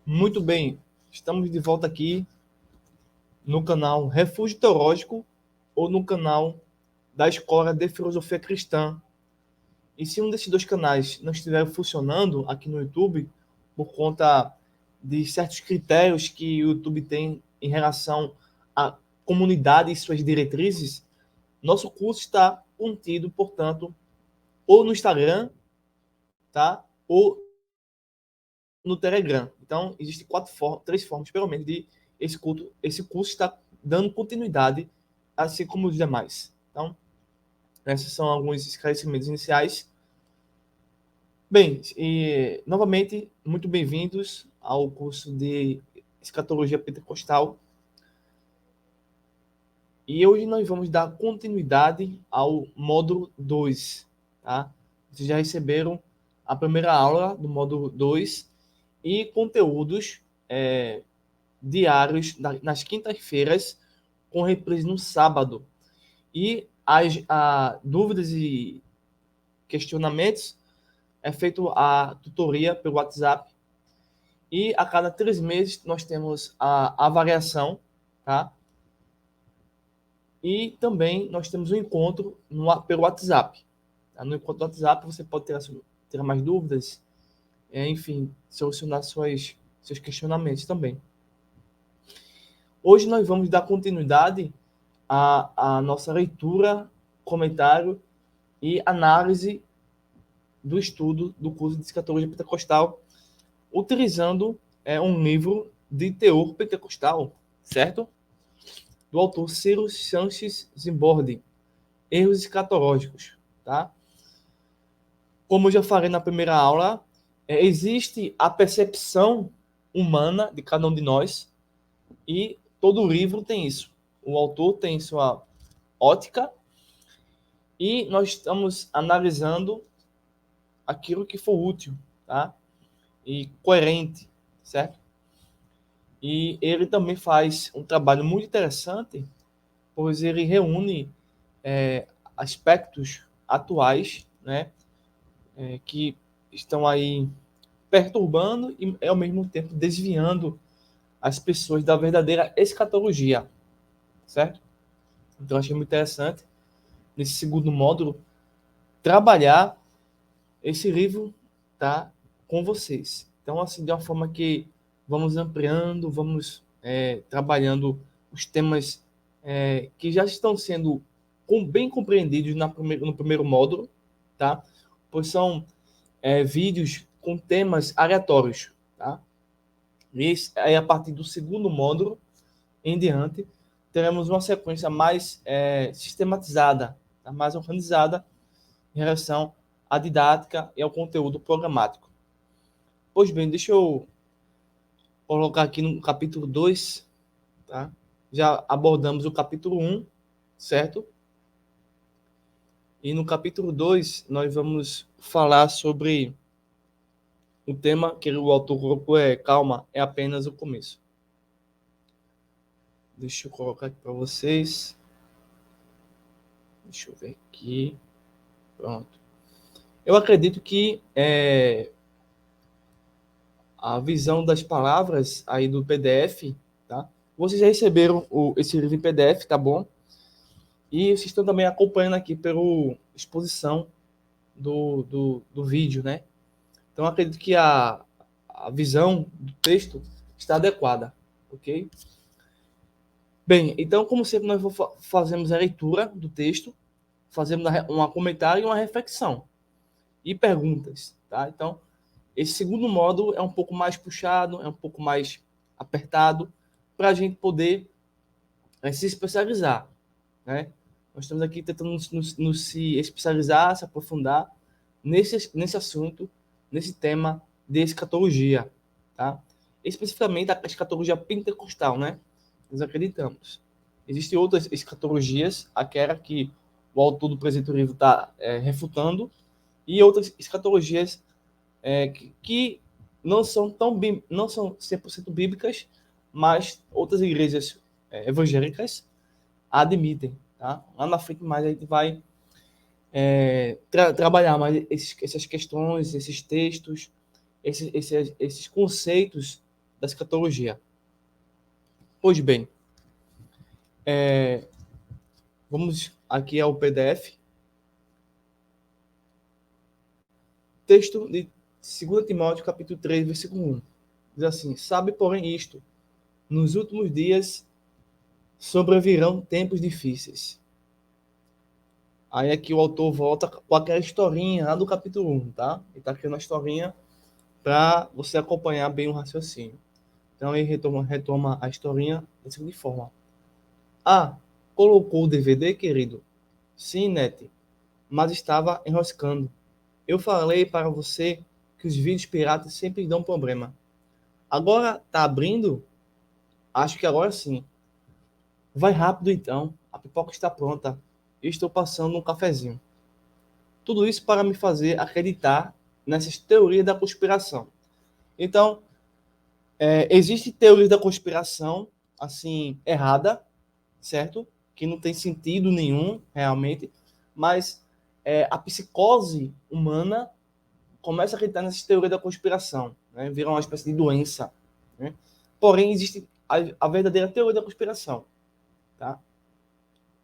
Muito bem, estamos de volta aqui no canal Refúgio Teológico ou no canal da Escola de Filosofia Cristã. E se um desses dois canais não estiver funcionando aqui no YouTube, por conta de certos critérios que o YouTube tem em relação à comunidade e suas diretrizes, nosso curso está contido, portanto, ou no Instagram, tá? Ou no Telegram. Então, existem três formas, pelo menos, de esse curso está dando continuidade, assim como os demais. Então, esses são alguns esclarecimentos iniciais. Bem, e novamente, muito bem-vindos ao curso de Escatologia Pentecostal. E hoje nós vamos dar continuidade ao módulo 2, tá? Vocês já receberam a primeira aula do módulo 2 e conteúdos diários nas quintas-feiras, com reprise no sábado. E as dúvidas e questionamentos é feito a tutoria pelo WhatsApp. E a cada 3 meses nós temos a avaliação, tá? E também nós temos um encontro pelo WhatsApp. Tá? No encontro do WhatsApp você pode ter mais dúvidas, enfim, solucionar seus questionamentos também. Hoje nós vamos dar continuidade à nossa leitura, comentário e análise do estudo do curso de Escatologia Pentecostal, utilizando um livro de teor pentecostal, certo? Do autor Ciro Sanches Zimbordi, Erros Escatológicos, tá? Como eu já falei na primeira aula, existe a percepção humana de cada um de nós e todo livro tem isso. O autor tem sua ótica e nós estamos analisando aquilo que for útil, tá? E coerente, certo? E ele também faz um trabalho muito interessante, pois ele reúne aspectos atuais, né, que estão aí perturbando e, ao mesmo tempo, desviando as pessoas da verdadeira escatologia, certo? Então, achei muito interessante, nesse segundo módulo, trabalhar esse livro, tá, com vocês. Então, assim, de uma forma que vamos ampliando, vamos trabalhando os temas que já estão sendo bem compreendidos no primeiro módulo, tá? Pois são vídeos com temas aleatórios, tá? E aí, a partir do segundo módulo em diante, teremos uma sequência mais sistematizada, tá? Mais organizada em relação à didática e ao conteúdo programático. Pois bem, deixa eu colocar aqui no capítulo 2, tá? Já abordamos o capítulo 1, certo? E no capítulo 2, nós vamos falar sobre o tema que o autor colocou calma, é apenas o começo. Deixa eu colocar aqui para vocês. Deixa eu ver aqui. Pronto. Eu acredito que a visão das palavras aí do PDF, tá? Vocês já receberam esse livro em PDF, tá bom? E vocês estão também acompanhando aqui pela exposição do vídeo, né? Então, acredito que a visão do texto está adequada, ok? Bem, então, como sempre, nós fazemos a leitura do texto, fazemos um comentário e uma reflexão, e perguntas, tá? Então, esse segundo módulo é um pouco mais puxado, é um pouco mais apertado, para a gente poder se especializar, né? Nós estamos aqui tentando nos se especializar, se aprofundar nesse assunto, nesse tema de escatologia, tá? Especificamente a escatologia pentecostal, né? Nós acreditamos. Existem outras escatologias, aquela que o autor do presente livro está refutando, e outras escatologias que não são 100% bíblicas, mas outras igrejas evangélicas admitem, tá? Lá na frente mais a gente vai trabalhar mais essas questões, esses textos, esses conceitos da escatologia. Pois bem, vamos aqui ao PDF. Texto de 2 Timóteo, capítulo 3, versículo 1. Diz assim: sabe, porém, isto, nos últimos dias sobrevirão tempos difíceis. Aí aqui o autor volta com aquela historinha lá do capítulo 1, tá? Ele está criando uma historinha para você acompanhar bem o raciocínio. Então ele retoma a historinha da seguinte forma. Ah, colocou o DVD, querido? Sim, Nete, mas estava enroscando. Eu falei para você que os vídeos piratas sempre dão problema. Agora tá abrindo? Acho que agora sim. Vai rápido então, a pipoca está pronta. Eu estou passando um cafezinho. Tudo isso para me fazer acreditar nessas teorias da conspiração. Então, existe teoria da conspiração, assim, errada, certo? Que não tem sentido nenhum, realmente, mas a psicose humana começa a acreditar nessas teorias da conspiração, né? Vira uma espécie de doença, né? Porém, existe a verdadeira teoria da conspiração, tá?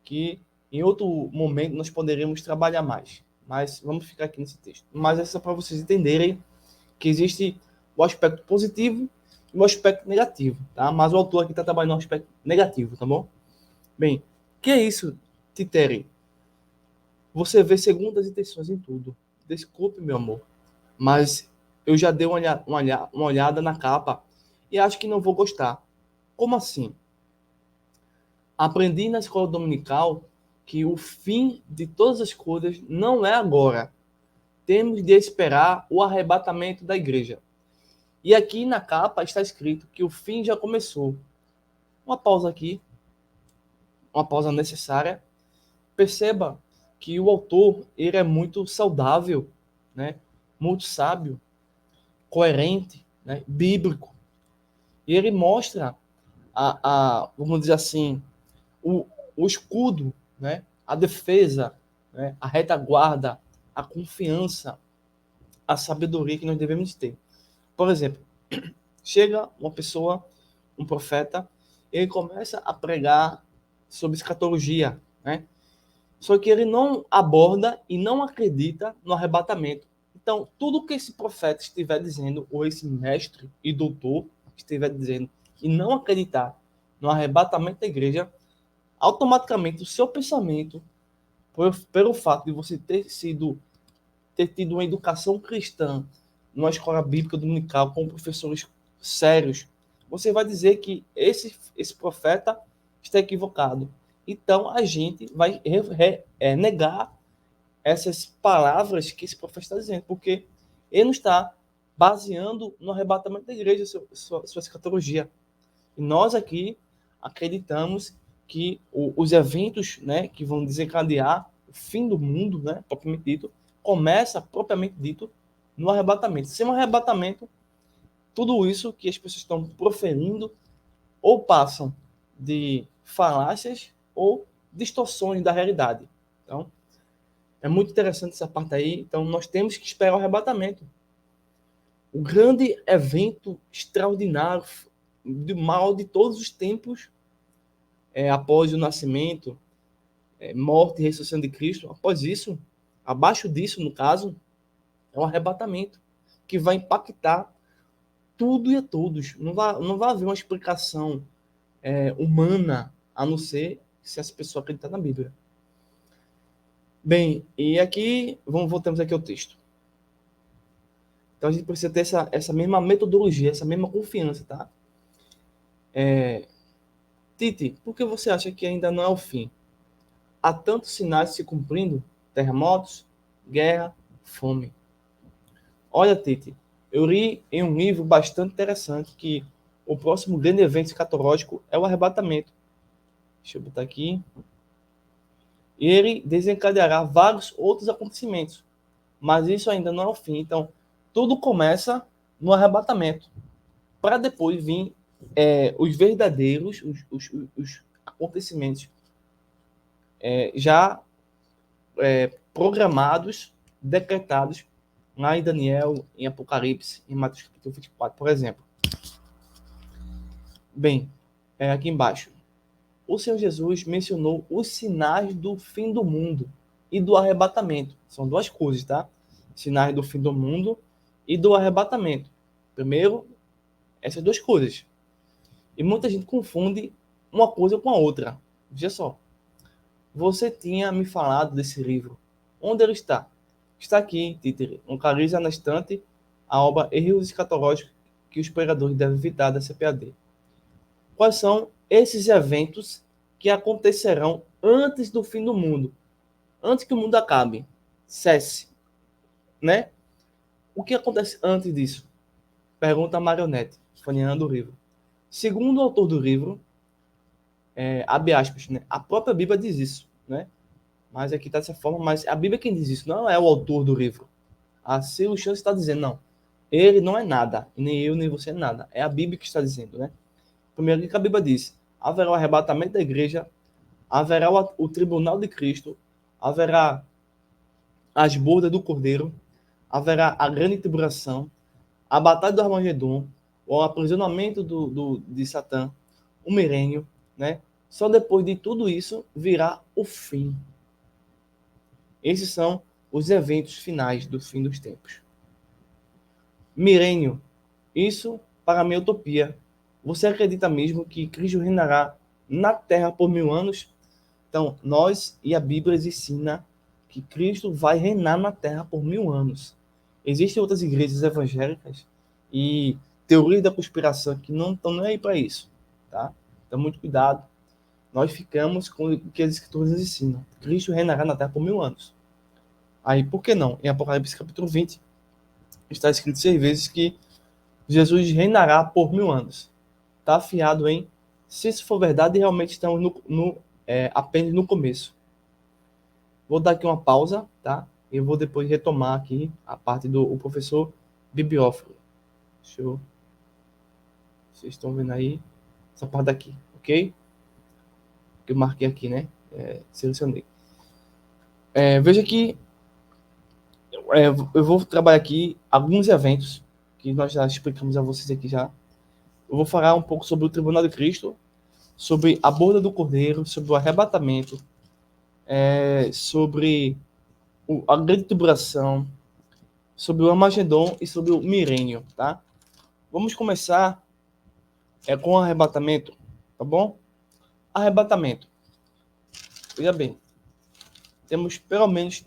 Que em outro momento nós poderíamos trabalhar mais, mas vamos ficar aqui nesse texto. Mas é só para vocês entenderem que existe o aspecto positivo e o aspecto negativo, tá? Mas o autor aqui está trabalhando no aspecto negativo, tá bom? Bem, que é isso, Titere? Você vê segundas intenções em tudo. Desculpe, meu amor, mas eu já dei uma olhada na capa e acho que não vou gostar. Como assim? Aprendi na escola dominical que o fim de todas as coisas não é agora. Temos de esperar o arrebatamento da igreja. E aqui na capa está escrito que o fim já começou. Uma pausa aqui, uma pausa necessária. Perceba que o autor ele é muito saudável, né? Muito sábio, coerente, né? Bíblico. E ele mostra vamos dizer assim, o, o escudo, né? A defesa, né? A retaguarda, a confiança, a sabedoria que nós devemos ter. Por exemplo, chega uma pessoa, um profeta, ele começa a pregar sobre escatologia, né? Só que ele não aborda e não acredita no arrebatamento. Então, tudo que esse profeta estiver dizendo, ou esse mestre e doutor estiver dizendo, e não acreditar no arrebatamento da igreja, automaticamente o seu pensamento, pelo fato de você ter tido uma educação cristã numa escola bíblica dominical com professores sérios, você vai dizer que esse profeta está equivocado. Então a gente vai negar essas palavras que esse profeta está dizendo, porque ele não está baseando no arrebatamento da igreja sua escatologia. E nós aqui acreditamos que os eventos, né, que vão desencadear o fim do mundo, né, propriamente dito, começa propriamente dito no arrebatamento. Sem um arrebatamento, tudo isso que as pessoas estão proferindo ou passam de falácias ou distorções da realidade. Então, é muito interessante essa parte aí. Então, nós temos que esperar o arrebatamento. O grande evento extraordinário, de mal de todos os tempos, após o nascimento, morte e ressurreição de Cristo. Após isso, abaixo disso, no caso, é um arrebatamento que vai impactar tudo e a todos. Não vai haver uma explicação humana, a não ser se essa pessoa acreditar na Bíblia. Bem, e aqui, voltamos aqui ao texto. Então a gente precisa ter essa mesma metodologia, essa mesma confiança, tá? Tite, por que você acha que ainda não é o fim? Há tantos sinais se cumprindo, terremotos, guerra, fome. Olha, Tite, eu li em um livro bastante interessante que o próximo grande evento escatológico é o arrebatamento. Deixa eu botar aqui. E ele desencadeará vários outros acontecimentos. Mas isso ainda não é o fim. Então, tudo começa no arrebatamento. Para depois vir os verdadeiros, os acontecimentos já programados, decretados lá em Daniel, em Apocalipse, em Mateus capítulo 24, por exemplo. Bem, aqui embaixo. O Senhor Jesus mencionou os sinais do fim do mundo e do arrebatamento. São duas coisas, tá? Sinais do fim do mundo e do arrebatamento. Primeiro, essas duas coisas. E muita gente confunde uma coisa com a outra. Veja só. Você tinha me falado desse livro. Onde ele está? Está aqui, títere. Localiza na estante a obra Erros Escatológicos que os pregadores devem evitar da CPAD. Quais são esses eventos que acontecerão antes do fim do mundo? Antes que o mundo acabe. Cesse. Né? O que acontece antes disso? Pergunta a Marionete, folheando o livro. Segundo o autor do livro, abre aspas, né? A própria Bíblia diz isso, né? Mas aqui está dessa forma, mas a Bíblia quem diz isso, não é o autor do livro. A Ciro Chance está dizendo, não. Ele não é nada, nem eu, nem você é nada. É a Bíblia que está dizendo, né? Primeiro que a Bíblia diz, haverá o arrebatamento da igreja, haverá o tribunal de Cristo, haverá as bodas do Cordeiro, haverá a grande tribulação, a batalha do Armagedon, o aprisionamento de Satã, o milênio, né? Só depois de tudo isso virá o fim. Esses são os eventos finais do fim dos tempos. Milênio. Isso, para a minha utopia. Você acredita mesmo que Cristo reinará na Terra por 1000 anos? Então, nós e a Bíblia ensina que Cristo vai reinar na Terra por 1000 anos. Existem outras igrejas evangélicas e teorias da conspiração que não estão nem aí para isso. Tá? Então, muito cuidado. Nós ficamos com o que as escrituras ensinam. Cristo reinará na Terra por 1000 anos. Aí, por que não? Em Apocalipse capítulo 20, está escrito 6 vezes que Jesus reinará por 1000 anos. Está afiado em, se isso for verdade, realmente estamos apenas no começo. Vou dar aqui uma pausa, tá? Eu vou depois retomar aqui a parte do professor Bibliófilo. Deixa eu... Vocês estão vendo aí essa parte daqui, ok? Que eu marquei aqui, né? Selecionei. Veja que eu vou trabalhar aqui alguns eventos que nós já explicamos a vocês aqui já. Eu vou falar um pouco sobre o Tribunal de Cristo, sobre a boda do Cordeiro, sobre o arrebatamento, sobre a grande tribulação, sobre o Armagedon e sobre o milênio, tá? Vamos começar com o arrebatamento, tá bom? Arrebatamento. Veja bem, temos pelo menos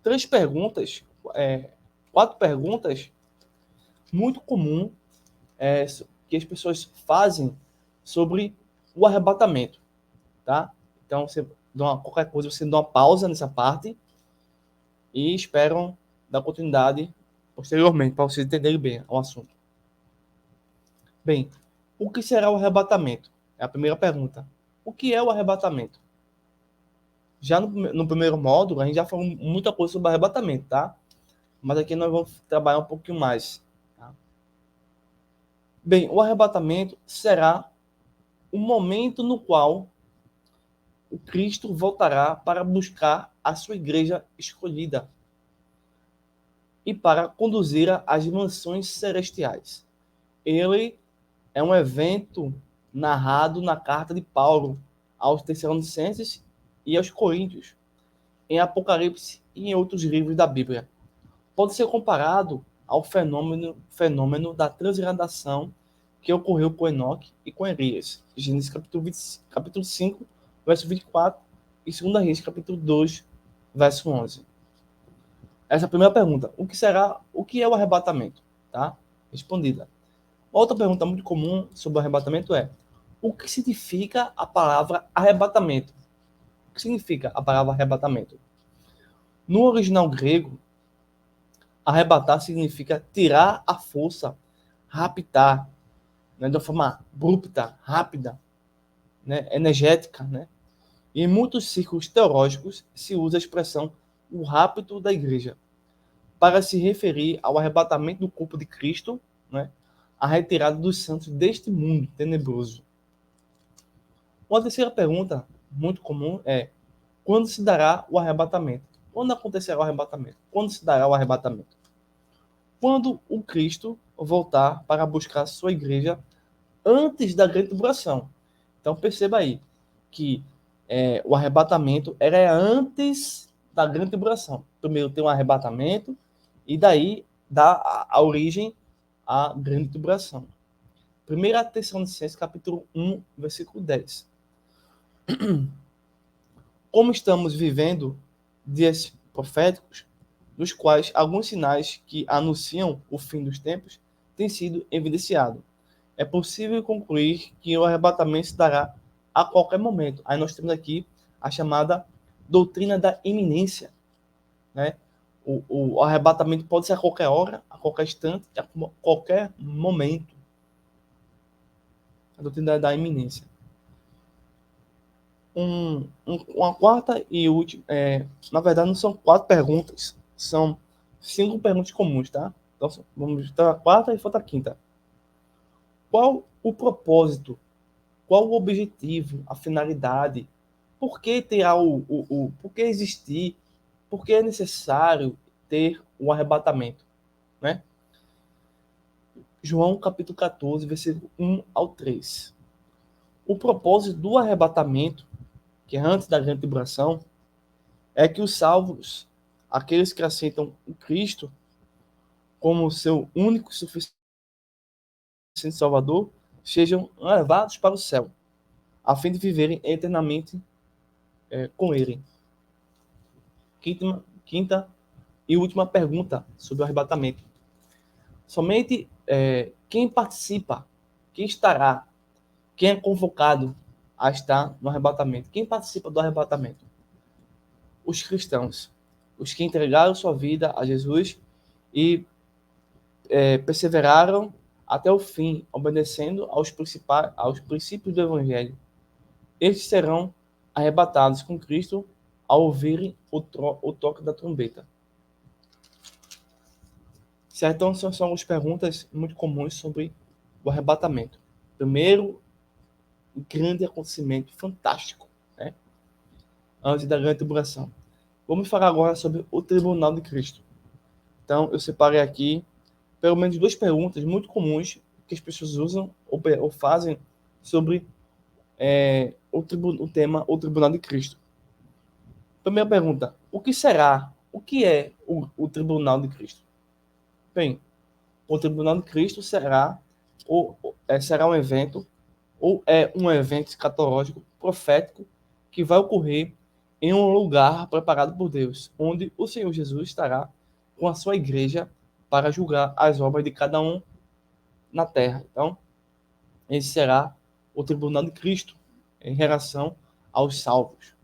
4 perguntas muito comuns que as pessoas fazem sobre o arrebatamento, tá? Então, qualquer coisa, você dá uma pausa nessa parte e esperam dar continuidade posteriormente, para vocês entenderem bem o assunto. Bem, o que será o arrebatamento? É a primeira pergunta. O que é o arrebatamento? Já no primeiro módulo, a gente já falou muita coisa sobre o arrebatamento, tá? Mas aqui nós vamos trabalhar um pouquinho mais. Tá? Bem, o arrebatamento será o momento no qual o Cristo voltará para buscar a sua igreja escolhida e para conduzir às mansões celestiais. Ele é um evento narrado na carta de Paulo aos Tessalonicenses e aos Coríntios, em Apocalipse e em outros livros da Bíblia. Pode ser comparado ao fenômeno da transgradação que ocorreu com Enoque e com Elias. Gênesis capítulo 5, verso 24 e 2 Reis, capítulo 2, verso 11. Essa é a primeira pergunta. O que é o arrebatamento? Tá? Respondida. Outra pergunta muito comum sobre o arrebatamento é: o que significa a palavra arrebatamento? O que significa a palavra arrebatamento? No original grego, arrebatar significa tirar a força, raptar, né, de uma forma abrupta, rápida, né, energética, né? E em muitos círculos teológicos se usa a expressão o rapto da igreja para se referir ao arrebatamento do corpo de Cristo, né, a retirada dos santos deste mundo tenebroso. Uma terceira pergunta muito comum é: quando se dará o arrebatamento? Quando acontecerá o arrebatamento? Quando se dará o arrebatamento? Quando o Cristo voltar para buscar sua igreja antes da grande tribulação. Então perceba aí que o arrebatamento era antes da grande tribulação. Primeiro tem um arrebatamento e daí dá a origem à grande tribulação. 1 Tessalonicenses, capítulo 1, versículo 10. Como estamos vivendo dias proféticos, nos quais alguns sinais que anunciam o fim dos tempos têm sido evidenciados. É possível concluir que o arrebatamento se dará a qualquer momento. Aí nós temos aqui a chamada doutrina da iminência, né? O arrebatamento pode ser a qualquer hora, a qualquer instante, a qualquer momento. A doutrina da iminência. Uma quarta e última... na verdade, não são 4 perguntas, são 5 perguntas comuns, tá? Então, vamos estar a quarta e falta a quinta. Qual o propósito? Qual o objetivo? A finalidade? Por que terá por que existir? Por que é necessário ter o arrebatamento, né? João capítulo 14, versículo 1 ao 3. O propósito do arrebatamento, que é antes da grande tribulação, é que os salvos, aqueles que aceitam o Cristo como seu único e suficiente Salvador, sejam levados para o céu, a fim de viverem eternamente com Ele. Quinta e última pergunta sobre o arrebatamento. Somente quem participa, quem estará, quem é convocado a estar no arrebatamento, quem participa do arrebatamento? Os cristãos, os que entregaram sua vida a Jesus e perseveraram até o fim, obedecendo aos princípios do Evangelho. Estes serão arrebatados com Cristo ao ouvirem o toque da trombeta. Certo? Então, são algumas perguntas muito comuns sobre o arrebatamento. Primeiro, um grande acontecimento fantástico, né? Antes da grande tribulação. Vamos falar agora sobre o tribunal de Cristo. Então, eu separei aqui pelo menos 2 perguntas muito comuns que as pessoas usam ou fazem sobre o tema o tribunal de Cristo. Primeira pergunta: o que será? O que é o tribunal de Cristo? Bem, o tribunal de Cristo será um evento ou é um evento escatológico profético que vai ocorrer em um lugar preparado por Deus, onde o Senhor Jesus estará com a sua igreja para julgar as obras de cada um na terra. Então, esse será o tribunal de Cristo em relação aos salvos.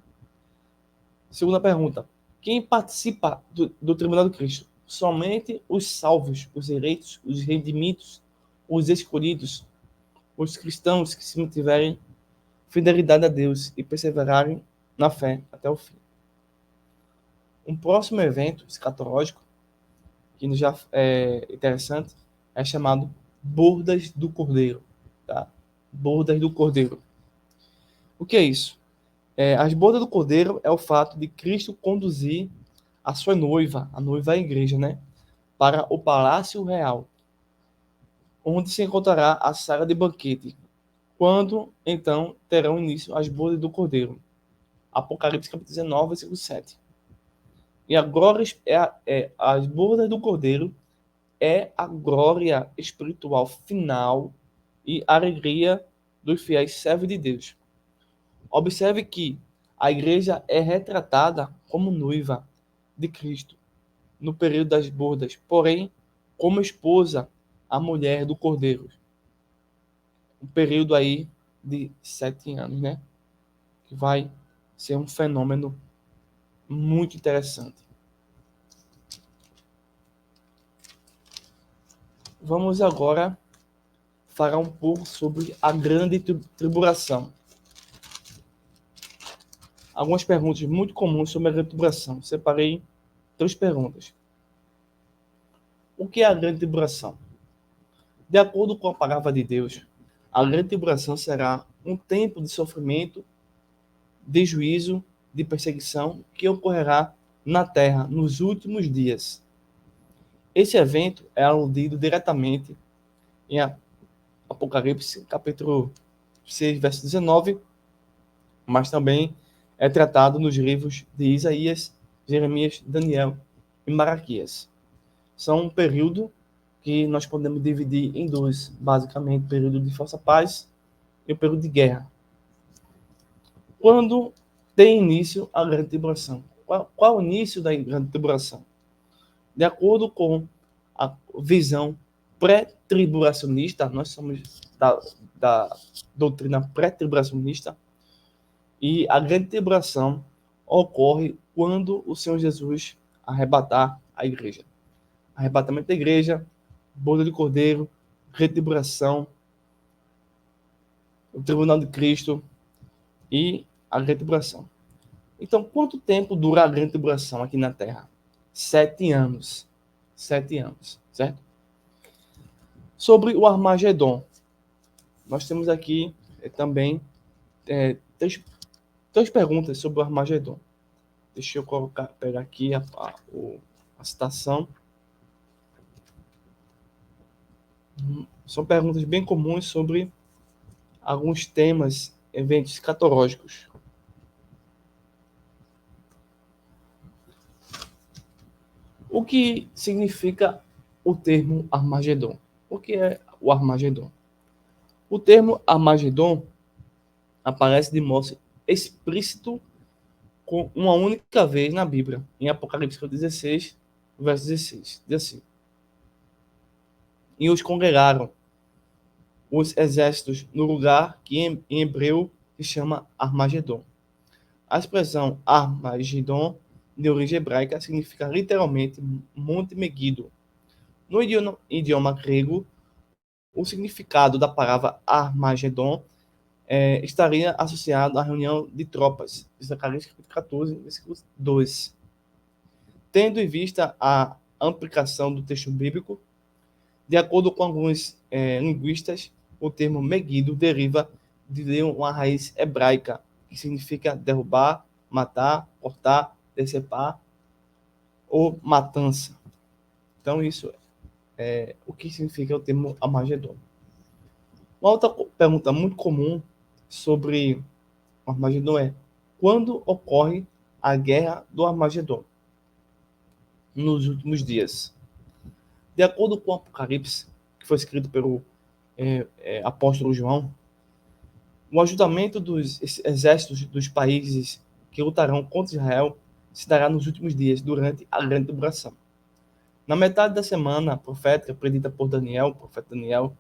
Segunda pergunta: quem participa do tribunal de Cristo? Somente os salvos, os eleitos, os redimidos, os escolhidos, os cristãos que se mantiverem fidelidade a Deus e perseverarem na fé até o fim. Um próximo evento escatológico, que já é interessante, é chamado Bodas do Cordeiro. Tá? Bodas do Cordeiro. O que é isso? As bodas do Cordeiro é o fato de Cristo conduzir a sua noiva, a noiva é a igreja, né? Para o palácio real, onde se encontrará a sala de banquete, quando então terão início as bodas do Cordeiro. Apocalipse capítulo 19, versículo 7. E a glória as bodas do Cordeiro é a glória espiritual final e a alegria dos fiéis servos de Deus. Observe que a igreja é retratada como noiva de Cristo no período das bodas, porém, como esposa, a mulher do Cordeiro. Um período aí de 7 anos, né? Que vai ser um fenômeno muito interessante. Vamos agora falar um pouco sobre a grande tribulação. Algumas perguntas muito comuns sobre a grande tribulação. Separei 3 perguntas. O que é a grande tribulação? De acordo com a palavra de Deus, a grande tribulação será um tempo de sofrimento, de juízo, de perseguição que ocorrerá na terra nos últimos dias. Esse evento é aludido diretamente em Apocalipse, capítulo 6, verso 19, mas também é tratado nos livros de Isaías, Jeremias, Daniel e Malaquias. São um período que nós podemos dividir em dois, basicamente, o período de falsa paz e o período de guerra. Quando tem início a grande tribulação? Qual o início da grande tribulação? De acordo com a visão pré-tribulacionista, nós somos da doutrina pré-tribulacionista, e a grande tribulação ocorre quando o Senhor Jesus arrebatar a igreja. Arrebatamento da igreja, boda de cordeiro, retribulação, o tribunal de Cristo e a grande tribulação. Então, quanto tempo dura a grande tribulação aqui na Terra? 7 anos. 7 anos, certo? Sobre o Armagedon, nós temos aqui também três perguntas sobre o Armagedon. Deixa eu pegar aqui a citação. São perguntas bem comuns sobre alguns temas, eventos escatológicos. O que significa o termo Armagedon? O que é o Armagedon? O termo Armagedon aparece de modo explícito com uma única vez na Bíblia, em Apocalipse 16, verso 16. Diz assim: e os congregaram os exércitos no lugar que em hebreu se chama Armagedon. A expressão Armagedon, de origem hebraica, significa literalmente Monte Megido. No idioma grego, o significado da palavra Armagedon estaria associado à reunião de tropas, Zacarias 14, versículo 2. Tendo em vista a aplicação do texto bíblico, de acordo com alguns linguistas, o termo Megido deriva de uma raiz hebraica, que significa derrubar, matar, cortar, decepar ou matança. Então, isso é o que significa o termo Armagedon. Uma outra pergunta muito comum sobre o Armagedon é: quando ocorre a guerra do Armagedon? Nos últimos dias. De acordo com o Apocalipse, que foi escrito pelo apóstolo João, o ajuntamento dos exércitos dos países que lutarão contra Israel se dará nos últimos dias, durante a grande tribulação. Na metade da semana profética predita por Daniel, o profeta Daniel,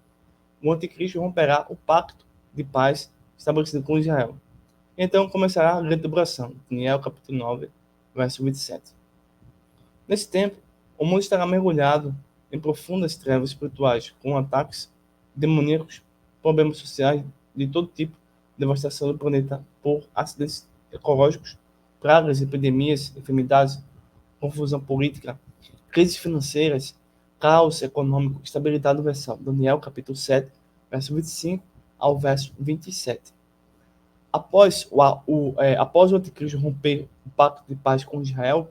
o anticristo romperá o pacto de paz estabelecido com Israel. Então começará a grande tribulação. Daniel capítulo 9, verso 27. Nesse tempo, o mundo estará mergulhado em profundas trevas espirituais, com ataques demoníacos, problemas sociais de todo tipo, devastação do planeta por acidentes ecológicos, pragas, epidemias, enfermidades, confusão política, crises financeiras, caos econômico, instabilidade universal. Daniel capítulo 7, verso 25 ao verso 27. Após o anticristo romper o pacto de paz com Israel,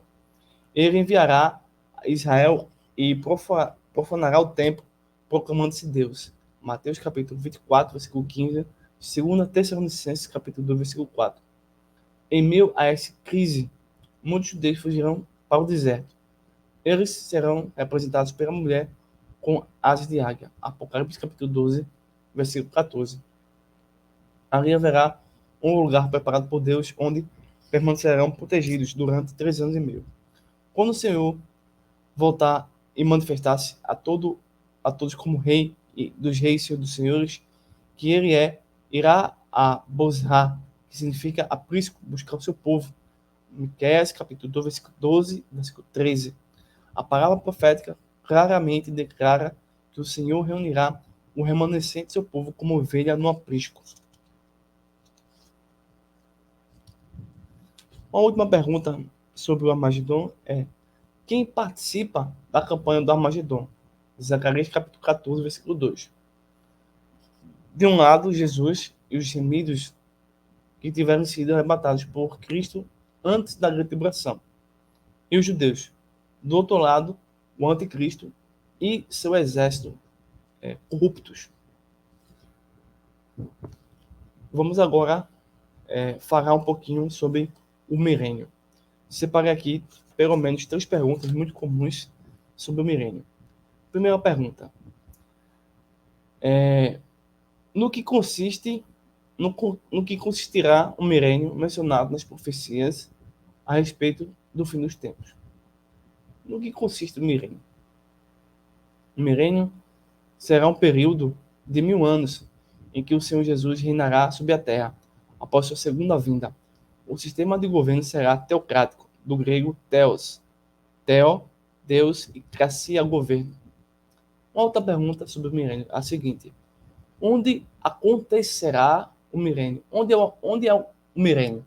ele enviará a Israel e profanará o templo, proclamando-se Deus. Mateus capítulo 24, versículo 15, 2 Tessalonicenses capítulo 2, versículo 4. Em meio a essa crise, muitos judeus fugirão para o deserto. Eles serão representados pela mulher com asas de águia. Apocalipse capítulo 12, versículo 14. Ali haverá um lugar preparado por Deus, onde permanecerão protegidos durante 3 anos e meio. Quando o Senhor voltar e manifestar-se a todos como rei dos reis e dos senhores, que ele irá a Bozrah, que significa aprisco, buscar o seu povo. Miqueias capítulo 2, versículo 12, versículo 13. A palavra profética claramente declara que o Senhor reunirá o remanescente de seu povo como ovelha no aprisco. Uma última pergunta sobre o Armagedon é: quem participa da campanha do Armagedon? Zacarias capítulo 14, versículo 2. De um lado, Jesus e os gemidos que tiveram sido arrebatados por Cristo antes da grande tribulação. E os judeus. Do outro lado, o anticristo e seu exército corruptos. Vamos agora falar um pouquinho sobre o milênio. Separei aqui pelo menos 3 perguntas muito comuns sobre o milênio. Primeira pergunta: no que consiste, no que consistirá o milênio mencionado nas profecias a respeito do fim dos tempos? No que consiste o milênio? O milênio será um período de 1000 anos em que o Senhor Jesus reinará sobre a terra após sua segunda vinda. O sistema de governo será teocrático, do grego theos, theo, Deus, e cracia, governo. Uma outra pergunta sobre o milênio é a seguinte: onde acontecerá o milênio? Onde é o milênio?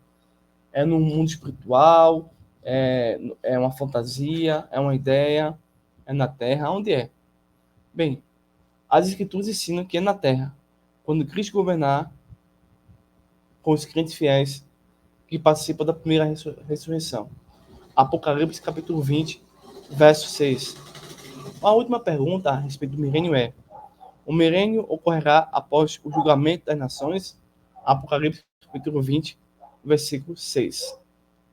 É no mundo espiritual? É uma fantasia? É uma ideia? É na terra? Onde é? Bem, as escrituras ensinam que é na terra, quando Cristo governar com os crentes fiéis que participam da primeira ressurreição. Apocalipse capítulo 20, verso 6. A última pergunta a respeito do milênio é: o milênio ocorrerá após o julgamento das nações? Apocalipse capítulo 20, versículo 6.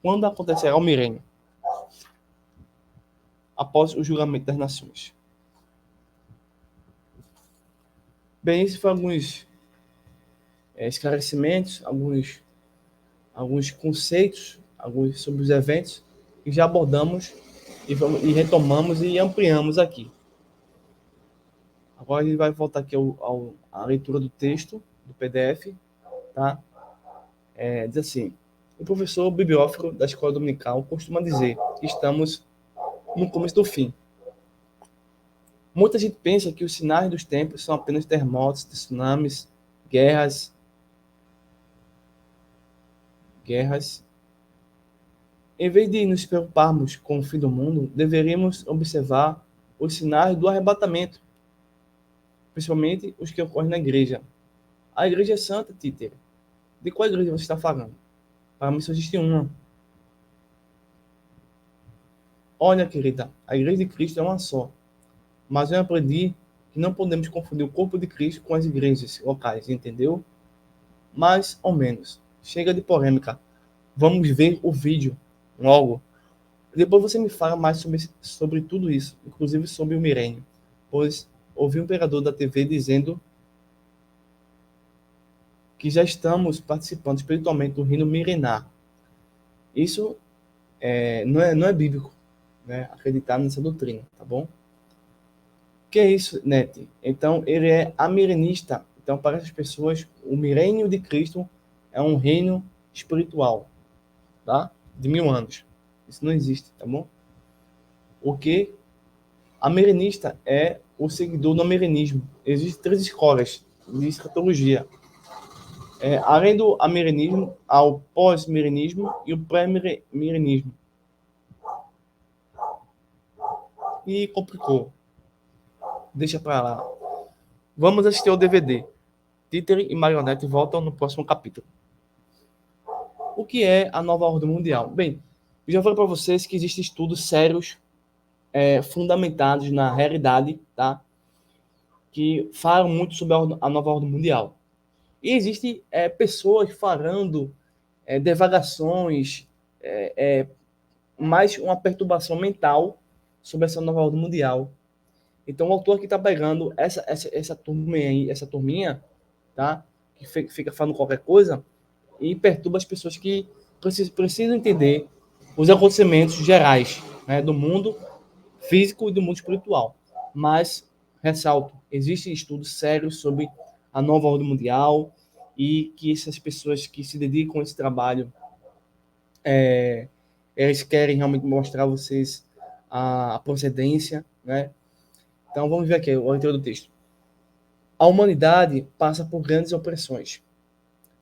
Quando acontecerá o milênio? Após o julgamento das nações. Bem, esses foram alguns esclarecimentos, alguns conceitos, alguns sobre os eventos que já abordamos e retomamos e ampliamos aqui. Agora a gente vai voltar aqui à leitura do texto, do PDF, tá? Diz assim: o professor bibliófilo da escola dominical costuma dizer que estamos no começo do fim. Muita gente pensa que os sinais dos tempos são apenas terremotos, tsunamis, guerras. Em vez de nos preocuparmos com o fim do mundo, deveríamos observar os sinais do arrebatamento, principalmente os que ocorrem na igreja. A igreja é santa, Títer. De qual igreja você está falando? Para mim só existe uma. Olha, querida, a igreja de Cristo é uma só. Mas eu aprendi que não podemos confundir o corpo de Cristo com as igrejas locais, entendeu? Mais ou menos. Chega de polêmica. Vamos ver o vídeo logo. Depois você me fala mais sobre tudo isso, inclusive sobre o milênio. Pois ouvi um pregador da TV dizendo que já estamos participando espiritualmente do reino milenar. Isso não é bíblico, né? Acreditar nessa doutrina, tá bom? Que é isso, Net? Então, ele é amilenista. Então, para essas pessoas, o milênio de Cristo é um reino espiritual, tá? De 1000 anos. Isso não existe, tá bom? O que amilenista é o seguidor do amilenismo. Existem 3 escolas de escatologia. Além do amilenismo, há o pós-milenismo e o pré-milenismo. E complicou. Deixa para lá. Vamos assistir ao DVD. Títere e Marionete voltam no próximo capítulo. O que é a nova ordem mundial? Bem, eu já falei para vocês que existem estudos sérios, fundamentados na realidade, tá? Que falam muito sobre a nova ordem mundial. E existem pessoas falando devagações, mais uma perturbação mental sobre essa nova ordem mundial. Então o autor aqui está pegando essa turminha aí, essa turminha, tá? Que fica falando qualquer coisa e perturba as pessoas que precisam entender os acontecimentos gerais, né, do mundo físico e do mundo espiritual. Mas, ressalto, existem estudos sérios sobre a nova ordem mundial e que essas pessoas que se dedicam a esse trabalho, eles querem realmente mostrar a vocês a procedência, né? Então, vamos ver aqui a leitura do texto. A humanidade passa por grandes opressões,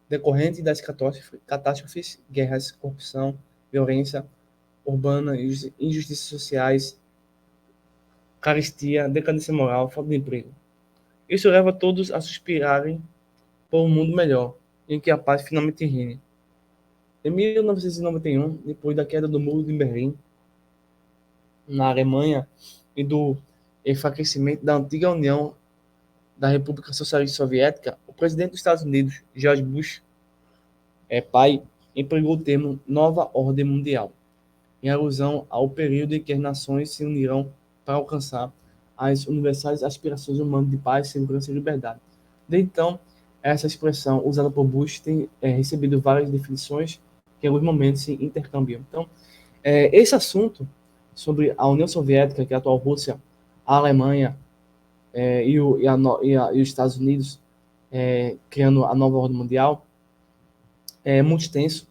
decorrente das catástrofes, guerras, corrupção, violência urbana, injustiças sociais, carestia, decadência moral, falta de emprego. Isso leva todos a suspirarem por um mundo melhor, em que a paz finalmente reine. Em 1991, depois da queda do Muro de Berlim, na Alemanha, e do enfraquecimento da antiga União da República Socialista Soviética, o presidente dos Estados Unidos, George Bush, pai, empregou o termo Nova Ordem Mundial, em alusão ao período em que as nações se unirão para alcançar as universais aspirações humanas de paz, segurança e liberdade. Desde então, essa expressão usada por Bush tem recebido várias definições que em alguns momentos se intercambiam. Então, esse assunto sobre a União Soviética, que é a atual Rússia, a Alemanha e os Estados Unidos criando a nova ordem mundial, é muito extenso.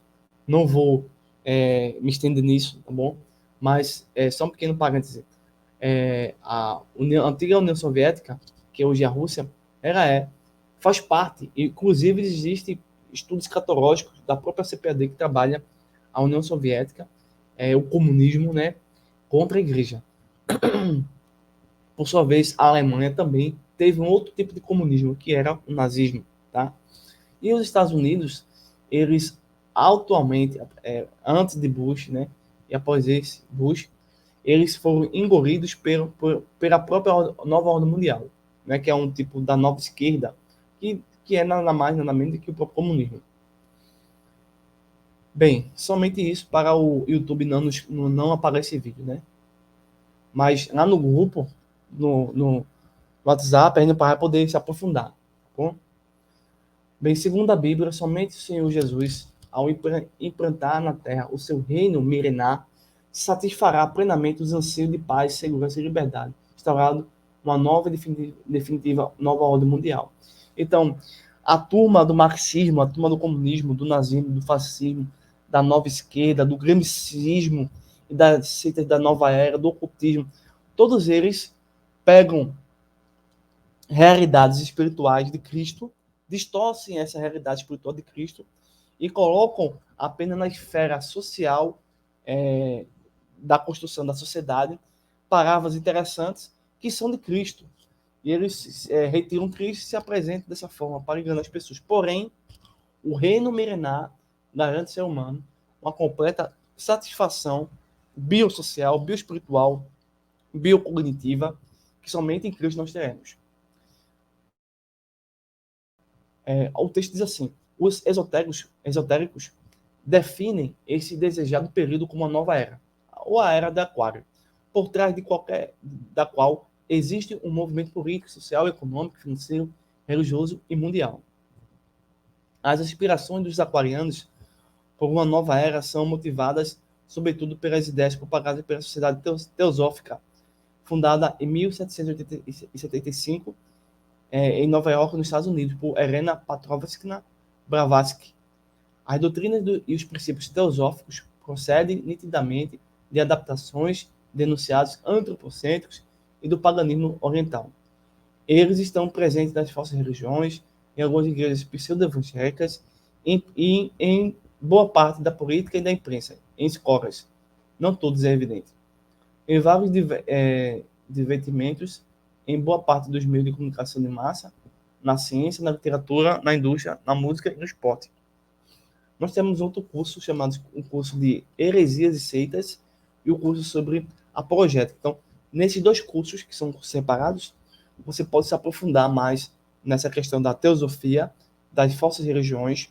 Não vou me estender nisso, tá bom? Mas só um pequeno parêntese. A antiga União Soviética, que hoje é a Rússia, faz parte, inclusive existem estudos escatológicos da própria CPAD que trabalha a União Soviética, o comunismo, né, contra a igreja. Por sua vez, a Alemanha também teve um outro tipo de comunismo, que era o nazismo, tá? E os Estados Unidos, eles atualmente, antes de Bush, né, e após esse Bush, eles foram engolidos pela própria nova ordem mundial, né, que é um tipo da nova esquerda, que é nada mais, nada menos do que o próprio comunismo. Bem, somente isso para o YouTube não aparecer vídeo, né? Mas lá no grupo, no WhatsApp, a gente vai poder se aprofundar, tá bom? Bem, segundo a Bíblia, somente o Senhor Jesus, ao implantar na terra o seu reino milenar, satisfará plenamente os anseios de paz, segurança e liberdade, instaurado uma nova e definitiva nova ordem mundial. Então, a turma do marxismo, a turma do comunismo, do nazismo, do fascismo, da nova esquerda, do gremicismo e das seitas da nova era, do ocultismo, todos eles pegam realidades espirituais de Cristo, distorcem essa realidade espiritual de Cristo e colocam apenas na esfera social da construção da sociedade palavras interessantes que são de Cristo. E eles retiram Cristo e se apresentam dessa forma para enganar as pessoas. Porém, o reino milenar garante ao ser humano uma completa satisfação biosocial, bioespiritual, biocognitiva, que somente em Cristo nós teremos. O texto diz assim: os esotéricos definem esse desejado período como uma nova era, ou a era do Aquário, por trás da qual existe um movimento político, social, econômico, financeiro, religioso e mundial. As aspirações dos aquarianos por uma nova era são motivadas, sobretudo, pelas ideias propagadas pela Sociedade Teosófica, fundada em 1775, em Nova York, nos Estados Unidos, por Helena Petrovna Blavatsky. As doutrinas e os princípios teosóficos procedem nitidamente de adaptações denunciados antropocêntricos e do paganismo oriental. Eles estão presentes nas falsas religiões, em algumas igrejas pseudo-evangélicas e em boa parte da política e da imprensa, em escolas. Não todos é evidente. Em vários divertimentos, em boa parte dos meios de comunicação de massa, na ciência, na literatura, na indústria, na música e no esporte. Nós temos outro curso chamado o curso de Heresias e Seitas e o curso sobre apologética. Então, nesses dois cursos, que são separados, você pode se aprofundar mais nessa questão da teosofia, das falsas religiões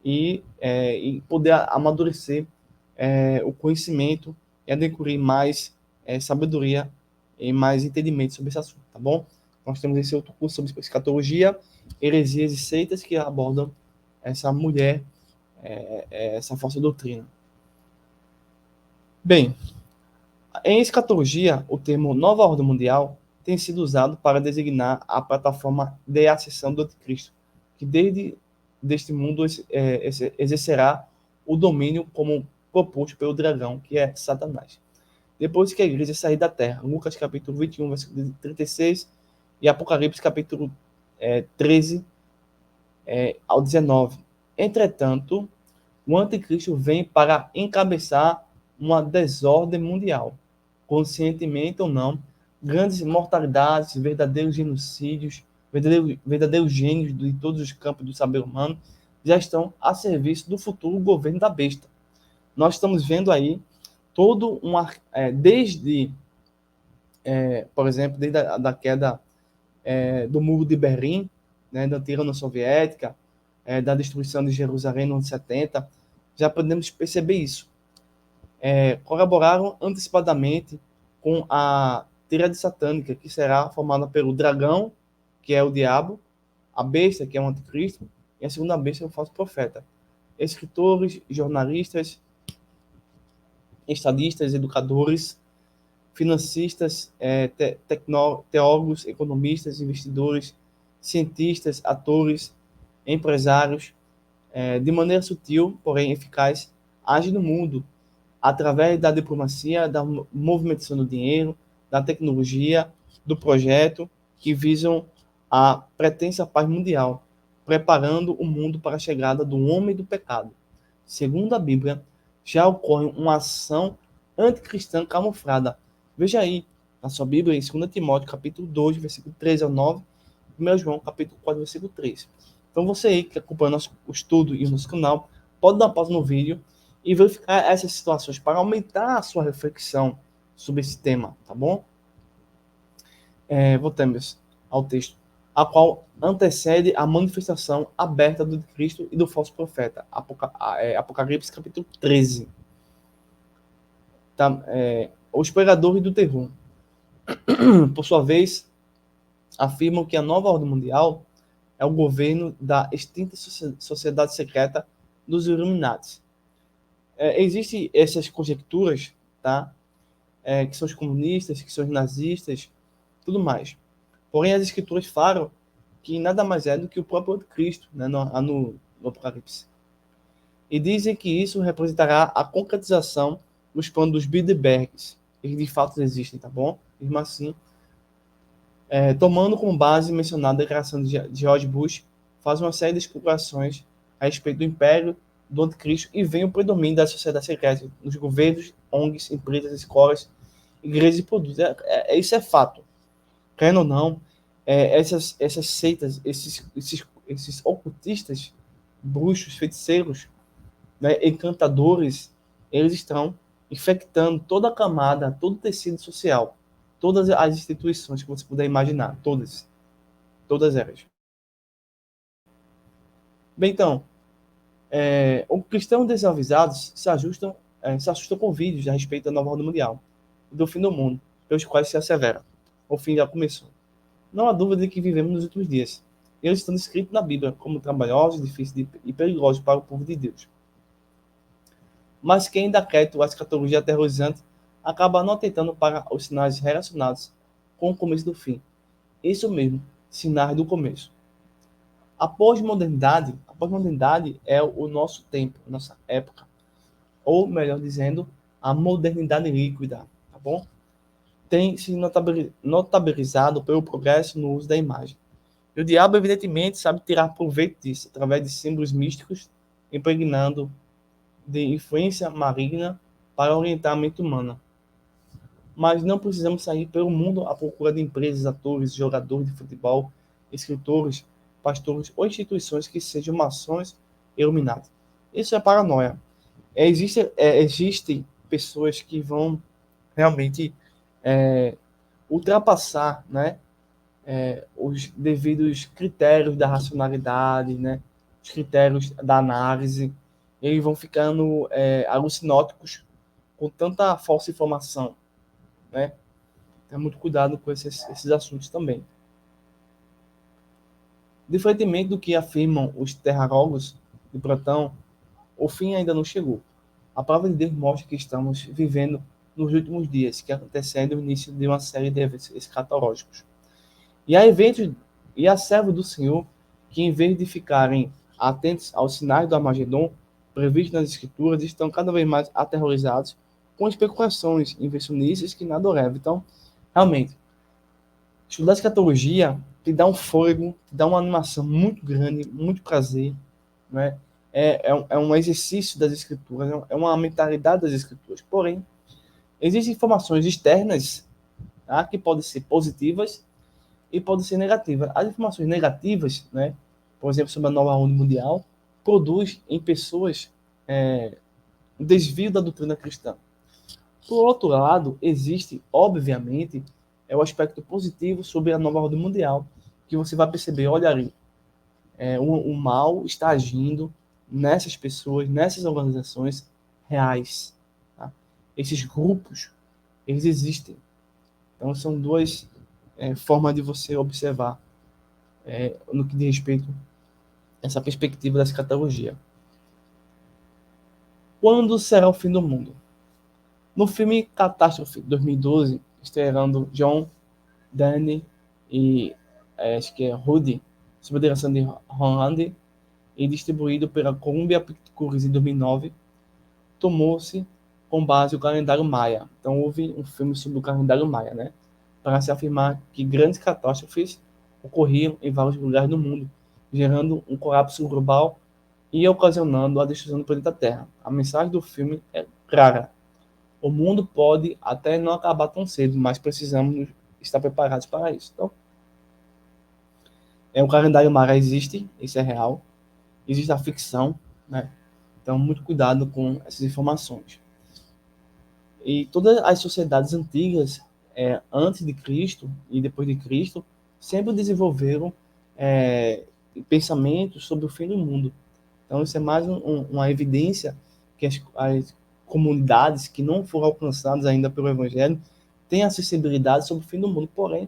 e poder amadurecer o conhecimento e adquirir mais sabedoria e mais entendimento sobre esse assunto, tá bom? Nós temos esse outro curso sobre escatologia, heresias e seitas que abordam essa mulher, essa falsa doutrina. Bem, em escatologia, o termo Nova Ordem Mundial tem sido usado para designar a plataforma de ascensão do anticristo, que deste mundo exercerá o domínio como proposto pelo dragão, que é Satanás. Depois que a igreja sair da terra, Lucas capítulo 21, versículo 36, e Apocalipse capítulo 13 ao 19. Entretanto, o anticristo vem para encabeçar uma desordem mundial, conscientemente ou não, grandes mortalidades, verdadeiros genocídios, verdadeiros gênios de todos os campos do saber humano já estão a serviço do futuro governo da besta. Nós estamos vendo aí todo desde, por exemplo, desde a queda do Muro de Berlim, né, da antiga União Soviética, da destruição de Jerusalém no ano 70, já podemos perceber isso. Colaboraram antecipadamente com a tríade satânica, que será formada pelo dragão, que é o diabo, a besta, que é o anticristo, e a segunda besta é o falso profeta. Escritores, jornalistas, estadistas, educadores, financistas, teólogos, economistas, investidores, cientistas, atores, empresários, de maneira sutil, porém eficaz, agem no mundo através da diplomacia, da movimentação do dinheiro, da tecnologia, do projeto que visam a pretensa paz mundial, preparando o mundo para a chegada do homem do pecado. Segundo a Bíblia, já ocorre uma ação anticristã camuflada. Veja aí, na sua Bíblia, em 2 Timóteo, capítulo 2, versículo 13 ao 9, e 1 João, capítulo 4, versículo 3. Então, você aí que acompanha nosso estudo e o nosso canal, pode dar uma pausa no vídeo e verificar essas situações para aumentar a sua reflexão sobre esse tema, tá bom? Voltemos ao texto, a qual antecede a manifestação aberta do Cristo e do falso profeta. Apocalipse capítulo 13. Tá? Os pregadores do terror, por sua vez, afirmam que a nova ordem mundial é o governo da extinta sociedade secreta dos Illuminati. Existem essas conjecturas, tá? Que são os comunistas, que são os nazistas, tudo mais. Porém, as escrituras falam que nada mais é do que o próprio Cristo, né, no Apocalipse. E dizem que isso representará a concretização dos planos dos Bilderbergs. Eles de fato existem, tá bom? Mesmo assim, tomando como base mencionada a declaração de George Bush, faz uma série de especulações a respeito do império do anticristo e vem o predomínio da sociedade secreta nos governos, ONGs, empresas, escolas, igrejas e produtos. Isso é fato. Querendo ou não, essas seitas, esses ocultistas, bruxos, feiticeiros, né, encantadores, eles estão infectando toda a camada, todo o tecido social, todas as instituições que você puder imaginar, todas elas. Bem, então, os cristãos desavisados se assustam com vídeos a respeito da nova ordem mundial e do fim do mundo, pelos quais se assevera. O fim já começou. Não há dúvida de que vivemos nos últimos dias. Eles estão descritos na Bíblia como trabalhosos, difíceis e perigosos para o povo de Deus. Mas quem dá crédito à escatologia aterrorizante acaba não atentando para os sinais relacionados com o começo do fim. Isso mesmo, sinais do começo. A pós-modernidade é o nosso tempo, a nossa época. Ou, melhor dizendo, a modernidade líquida, tá bom? Tem se notabilizado pelo progresso no uso da imagem. E o diabo, evidentemente, sabe tirar proveito disso, através de símbolos místicos, impregnando de influência maligna para orientar a mente humana. Mas não precisamos sair pelo mundo à procura de empresas, atores, jogadores de futebol, escritores, pastores ou instituições que sejam maçons iluminados. Isso é paranoia. Existem pessoas que vão realmente ultrapassar, né, os devidos critérios da racionalidade, né, os critérios da análise. Eles vão ficando alucinóticos com tanta falsa informação, né? Tenha muito cuidado com esses assuntos também. Diferentemente do que afirmam os terrarólogos de Platão, o fim ainda não chegou. A palavra de Deus mostra que estamos vivendo nos últimos dias, que antecedem o início de uma série de eventos escatológicos. E há servos do Senhor que, em vez de ficarem atentos aos sinais do Armagedon previstos nas Escrituras, estão cada vez mais aterrorizados com especulações inversionistas que nada levam. Então, realmente, estudar escatologia te dá um fôlego, te dá uma animação muito grande, muito prazer, né? É um exercício das Escrituras, é uma mentalidade das Escrituras. Porém, existem informações externas, tá, que podem ser positivas e podem ser negativas. As informações negativas, né, por exemplo, sobre a nova ordem mundial, produz em pessoas um desvio da doutrina cristã. Por outro lado, existe, obviamente, o aspecto positivo sobre a nova ordem mundial, que você vai perceber, olha ali, o mal está agindo nessas pessoas, nessas organizações reais. Tá? Esses grupos, eles existem. Então, são duas formas de você observar no que diz respeito a essa perspectiva da escatologia. Quando será o fim do mundo? No filme Catástrofe, 2012, estreando John Danny e acho que é Rudy, sob a direção de Holland, e distribuído pela Columbia Pictures em 2009, tomou-se com base o calendário Maia. Então houve um filme sobre o calendário Maia, né? Para se afirmar que grandes catástrofes ocorriam em vários lugares do mundo, gerando um colapso global e ocasionando a destruição do planeta Terra. A mensagem do filme é clara. O mundo pode até não acabar tão cedo, mas precisamos estar preparados para isso. Então, o calendário Maia existe, isso é real. Existe a ficção, né? Então, muito cuidado com essas informações. E todas as sociedades antigas, antes de Cristo e depois de Cristo, sempre desenvolveram pensamentos sobre o fim do mundo. Então, isso é mais uma evidência que as comunidades que não foram alcançadas ainda pelo Evangelho têm acessibilidade sobre o fim do mundo. Porém,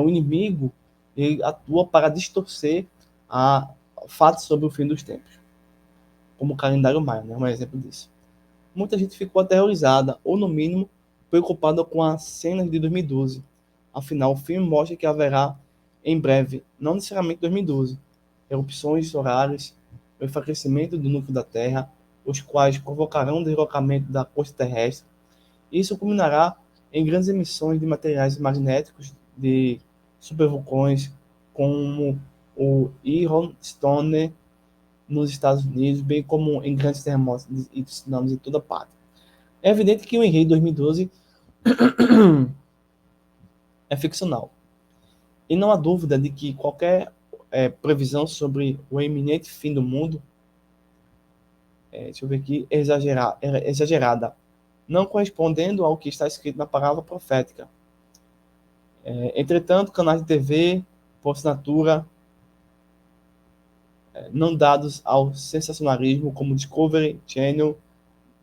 o inimigo ele atua para distorcer fatos sobre o fim dos tempos, como o calendário maia, né? Um exemplo disso. Muita gente ficou aterrorizada, ou no mínimo, preocupada com as cenas de 2012. Afinal, o filme mostra que haverá, em breve, não necessariamente 2012, erupções solares, o enfraquecimento do núcleo da Terra, os quais provocarão o deslocamento da crosta terrestre. Isso culminará em grandes emissões de materiais magnéticos de supervulcões, como o Yellowstone nos Estados Unidos, bem como em grandes terremotos e tsunamis em toda parte. É evidente que o Henrique 2012 é ficcional. E não há dúvida de que qualquer previsão sobre o iminente fim do mundo, deixa eu ver aqui, é exagerada, não correspondendo ao que está escrito na palavra profética. Entretanto, canais de TV, por assinatura, não dados ao sensacionalismo, como Discovery Channel,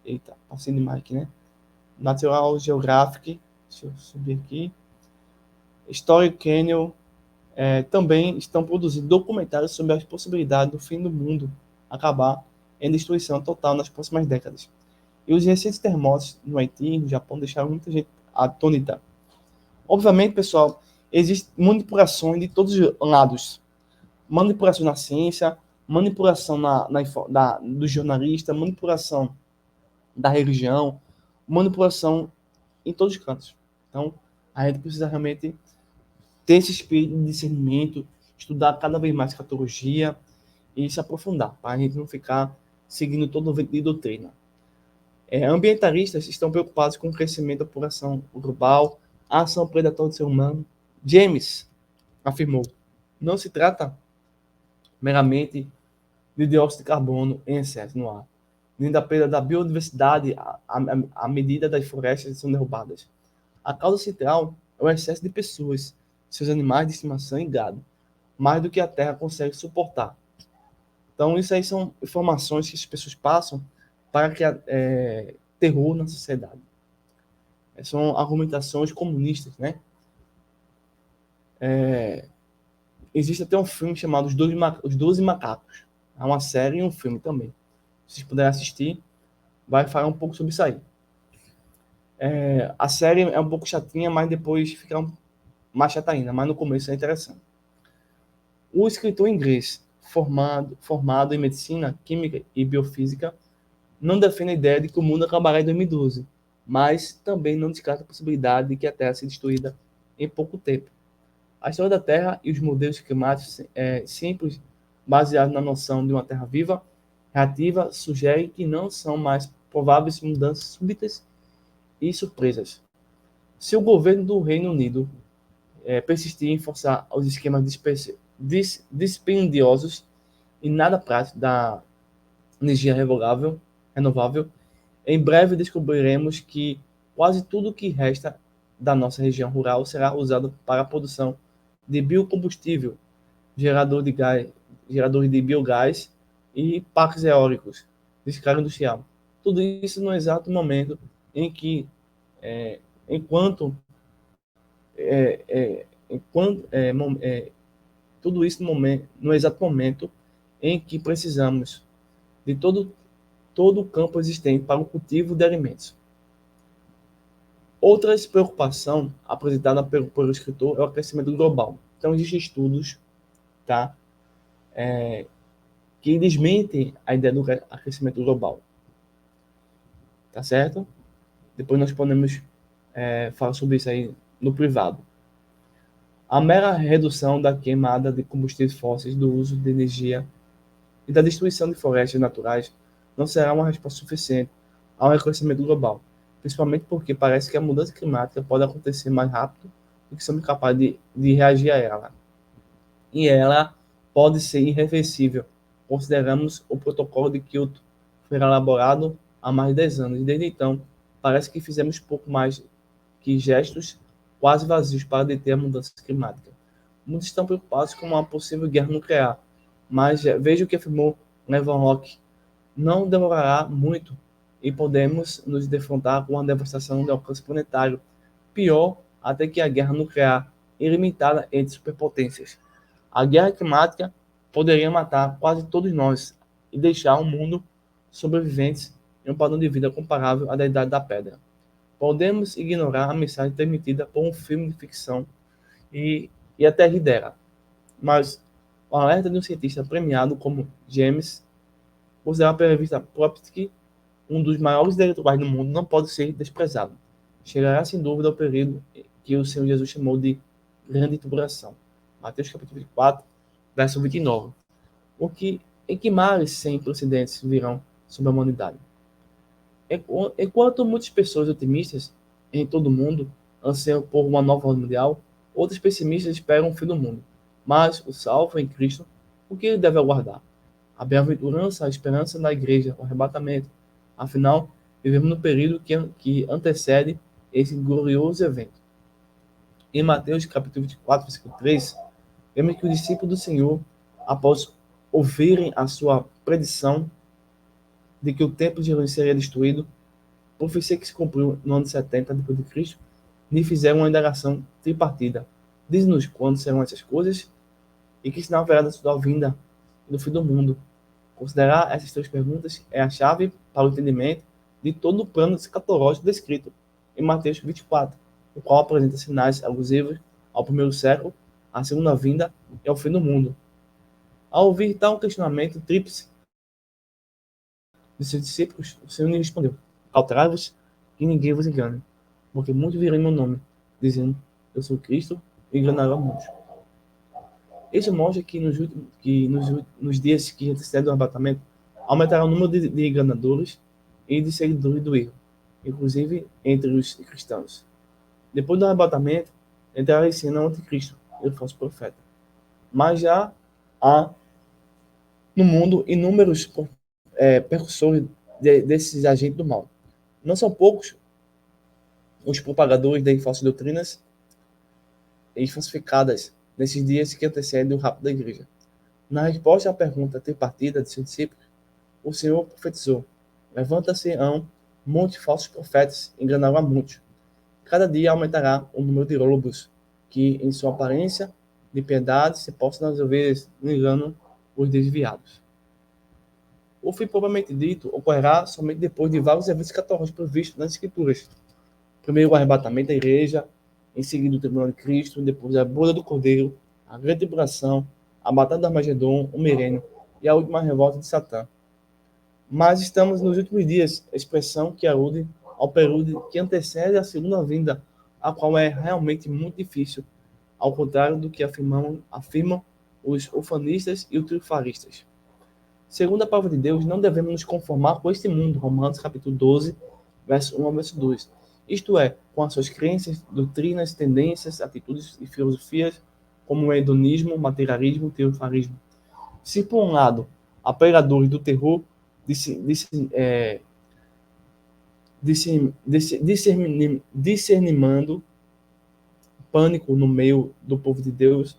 eita, passei demais aqui, né? Natural Geographic, deixa eu subir aqui, Story Channel, também estão produzindo documentários sobre as possibilidades do fim do mundo acabar em destruição total nas próximas décadas. E os recentes terremotos no Haiti e no Japão deixaram muita gente atônita. Obviamente, pessoal, existem manipulações de todos os lados. Manipulação na ciência, manipulação do jornalista, manipulação da religião, manipulação em todos os cantos. Então, a gente precisa realmente ter esse espírito de discernimento, estudar cada vez mais escatologia e se aprofundar, para a gente não ficar seguindo todo o vento de doutrina. Ambientalistas estão preocupados com o crescimento da população global, a ação predatória do ser humano. James afirmou, não se trata meramente de dióxido de carbono em excesso no ar, nem da perda da biodiversidade à medida das florestas são derrubadas. A causa central é o excesso de pessoas, seus animais de estimação e gado, mais do que a Terra consegue suportar. Então, isso aí são informações que as pessoas passam para criar terror na sociedade. São argumentações comunistas, né? Existe até um filme chamado Os 12 Macacos. É uma série e um filme também. Se vocês puderem assistir, vai falar um pouco sobre isso aí. A série é um pouco chatinha, mas depois fica mais chata ainda, mas no começo é interessante. O escritor inglês, formado em medicina, química e biofísica, não defende a ideia de que o mundo acabará em 2012, mas também não descarta a possibilidade de que a Terra seja destruída em pouco tempo. A história da Terra e os modelos climáticos simples, baseados na noção de uma Terra viva, reativa, sugerem que não são mais prováveis mudanças súbitas e surpresas. Se o governo do Reino Unido persistir em forçar os esquemas dispendiosos e nada prático da energia renovável, em breve descobriremos que quase tudo que resta da nossa região rural será usado para a produção de biocombustível, geradores de biogás e parques eólicos de escala industrial. Tudo isso no exato momento em que, enquanto, enquanto tudo isso no exato momento em que precisamos de todo o campo existente para o cultivo de alimentos. Outra preocupação apresentada pelo escritor é o aquecimento global. Então, existem estudos, tá, que desmentem a ideia do aquecimento global. Tá certo? Depois nós podemos falar sobre isso aí no privado. A mera redução da queimada de combustíveis fósseis, do uso de energia e da destruição de florestas naturais não será uma resposta suficiente ao aquecimento global, principalmente porque parece que a mudança climática pode acontecer mais rápido do que somos capazes de reagir a ela. E ela pode ser irreversível. Consideramos o protocolo de Kyoto, foi elaborado há mais de 10 anos, e desde então parece que fizemos pouco mais que gestos quase vazios para deter a mudança climática. Muitos estão preocupados com uma possível guerra nuclear, mas veja o que afirmou Evan Locke: não demorará muito e podemos nos defrontar com uma devastação de alcance planetário, pior até que a guerra nuclear ilimitada entre superpotências. A guerra climática poderia matar quase todos nós e deixar um mundo sobreviventes em um padrão de vida comparável à da Idade da Pedra. Podemos ignorar a mensagem transmitida por um filme de ficção e até rir dela, mas o alerta de um cientista premiado como James, considerado pela revista Prophecy um dos maiores intelectuais do mundo, não pode ser desprezado. Chegará sem dúvida ao período que o Senhor Jesus chamou de grande tribulação. Mateus capítulo 24, verso 29. Em que males sem precedentes virão sobre a humanidade? Enquanto muitas pessoas otimistas em todo o mundo anseiam por uma nova ordem mundial, outras pessimistas esperam o fim do mundo. Mas o salvo em Cristo, o que ele deve aguardar? A bem-aventurança, a esperança da igreja, o arrebatamento. Afinal, vivemos no período que antecede esse glorioso evento. Em Mateus capítulo 24, versículo 3, vemos que os discípulos do Senhor, após ouvirem a sua predição de que o templo de Jerusalém seria destruído, profecia que se cumpriu no ano 70 depois de Cristo, lhe fizeram uma indagação tripartida. Diz-nos quando serão essas coisas e que sinal haverá da sua vinda e do fim do mundo. Considerar essas três perguntas é a chave para o entendimento de todo o plano escatológico descrito em Mateus 24, o qual apresenta sinais alusivos ao primeiro século, à segunda vinda e ao fim do mundo. Ao ouvir tal questionamento tríplice de seus discípulos, o Senhor lhe respondeu: cauterai-vos que ninguém vos engane, porque muitos virão em meu nome, dizendo: eu sou Cristo, e enganarão muitos. Isso mostra que nos dias que antecedem o arrebatamento, aumentará o número de enganadores e de seguidores do erro, inclusive entre os cristãos. Depois do arrebatamento, entrará em cena o anticristo e o falso profeta. Mas já há no mundo inúmeros percussores desses agentes do mal. Não são poucos os propagadores de falsas doutrinas e falsificadas nesses dias que antecedem o rapto da igreja. Na resposta à pergunta tripartida de seus discípulos, o Senhor profetizou: levanta-se-ão muitos falsos profetas e enganarão a muitos. Cada dia aumentará o número de lobos, que, em sua aparência de piedade, se postam nas ovelhas, engano os desviados. O fim propriamente dito ocorrerá somente depois de vários eventos escatológicos previstos nas Escrituras. Primeiro o arrebatamento da igreja, em seguida o tribunal de Cristo, depois a boda do Cordeiro, a grande tribulação, a batalha do Armagedon, o milênio e a última revolta de Satã. Mas estamos nos últimos dias, expressão que alude ao período que antecede a segunda vinda, a qual é realmente muito difícil, ao contrário do que afirmam os ufanistas e os triunfalistas. Segundo a palavra de Deus, não devemos nos conformar com este mundo, Romanos capítulo 12, verso 1 ao verso 2. Isto é, com as suas crenças, doutrinas, tendências, atitudes e filosofias, como o hedonismo, materialismo e triunfalismo. Se, por um lado, há pregadores do terror discernimando pânico no meio do povo de Deus.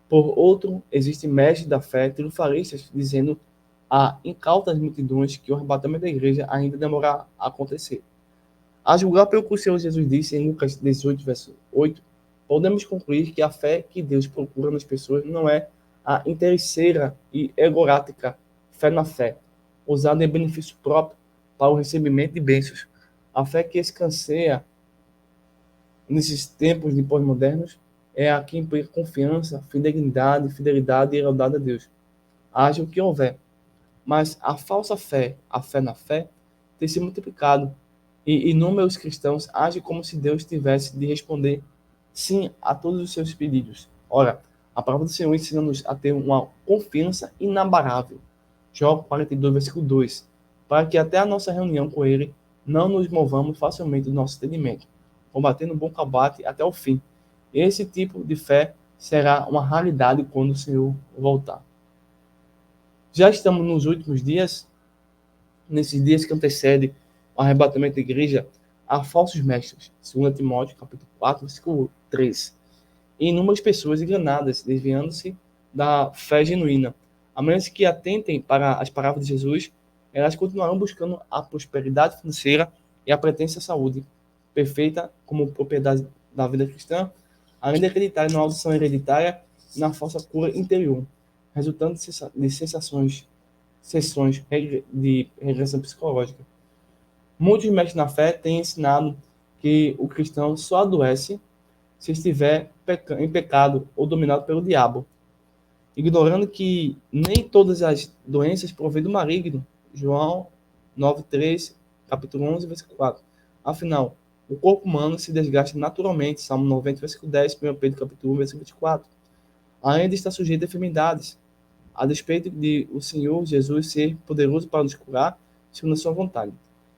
Por outro, existem mestres da fé triunfalistas dizendo a incautas multidões que o arrebatamento da igreja ainda demorará a acontecer. A julgar pelo que o Senhor Jesus disse em Lucas 18, verso 8, podemos concluir que a fé que Deus procura nas pessoas não é a interesseira e egorática fé na fé, usada em benefício próprio para o recebimento de bênçãos. A fé que escanseia nesses tempos de pós-modernos é a que implica confiança, fidelidade e lealdade a Deus. Haja o que houver. Mas a falsa fé, a fé na fé, tem se multiplicado e inúmeros cristãos agem como se Deus tivesse de responder sim a todos os seus pedidos. Ora, a palavra do Senhor ensina-nos a ter uma confiança inabalável. Jó 42, versículo 2. Para que até a nossa reunião com Ele não nos movamos facilmente do nosso entendimento, combatendo o bom combate até o fim. Esse tipo de fé será uma realidade quando o Senhor voltar. Já estamos nos últimos dias, nesses dias que antecedem o arrebatamento da igreja, há falsos mestres. 2 Timóteo, capítulo 4, versículo 3. E inúmeras pessoas enganadas, desviando-se da fé genuína. A menos que atentem para as palavras de Jesus, elas continuarão buscando a prosperidade financeira e a pretensa saúde perfeita como propriedade da vida cristã, além de acreditarem na audição hereditária e na falsa cura interior, resultando de sessões de regressão psicológica. Muitos mestres na fé têm ensinado que o cristão só adoece se estiver em pecado ou dominado pelo diabo, ignorando que nem todas as doenças provêm do maligno. João 9:3, capítulo 11, versículo 4. Afinal, o corpo humano se desgasta naturalmente. Salmo 90, versículo 10, 1 Pedro, capítulo 1, versículo 24. Ainda está sujeito a enfermidades, a despeito de o Senhor Jesus ser poderoso para nos curar, segundo a sua vontade.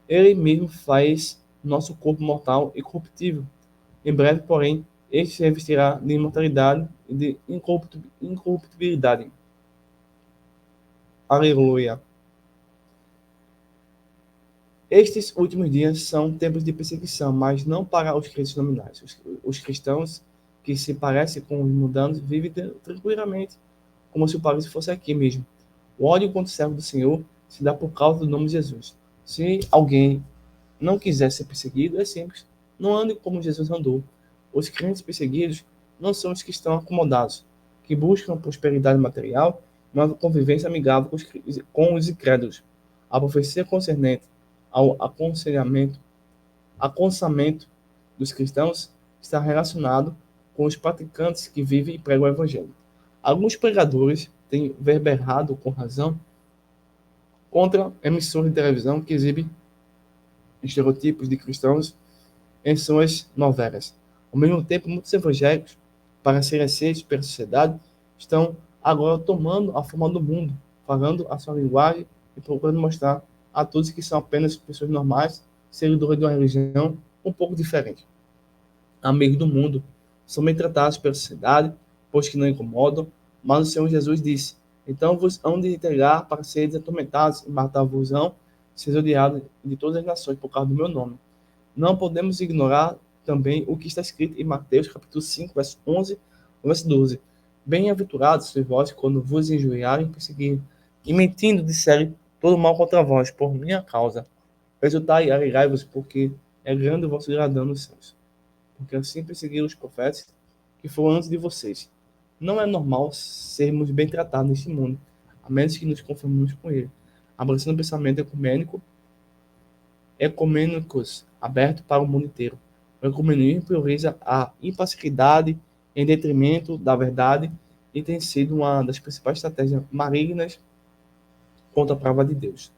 Ele mesmo faz nosso corpo mortal e corruptível. Em breve, porém, este se revestirá de imortalidade e de incorruptibilidade. Aleluia. Estes últimos dias são tempos de perseguição, mas não para os crentes nominais. Os cristãos que se parecem com os mundanos vivem tranquilamente, como se o paraíso fosse aqui mesmo. O ódio contra o servo do Senhor se dá por causa do nome de Jesus. Se alguém não quiser ser perseguido, é simples. Não ande como Jesus andou. Os crentes perseguidos não são os que estão acomodados, que buscam prosperidade material, mas a convivência amigável com os incrédulos. A profecia concernente ao aconselhamento dos cristãos está relacionado com os praticantes que vivem e pregam o evangelho. Alguns pregadores têm verberado com razão contra emissores de televisão que exibem estereotipos de cristãos em suas novelas. Ao mesmo tempo, muitos evangélicos, para serem aceitos pela sociedade, estão agora tomando a forma do mundo, falando a sua linguagem e procurando mostrar a todos que são apenas pessoas normais, seguidores de uma religião um pouco diferente. Amigos do mundo, são bem tratados pela sociedade, pois que não incomodam, mas o Senhor Jesus disse: então vos hão de entregar para seres atormentados e matar-vos-ão, seres odiados de todas as nações por causa do meu nome. Não podemos ignorar também o que está escrito em Mateus, capítulo 5, verso 11, verso 12. Bem-aventurados sois vós quando vos injuriarem e perseguirem, e mentindo disserem todo mal contra vós, por minha causa. Exultai e alegrai-vos, porque é grande o vosso galardão nos céus. Porque assim perseguiram os profetas que foram antes de vocês. Não é normal sermos bem tratados neste mundo, a menos que nos conformemos com ele, abraçando o pensamento ecumênicos aberto para o mundo inteiro. O ecumenismo prioriza a imparcialidade em detrimento da verdade e tem sido uma das principais estratégias malignas contra a palavra de Deus.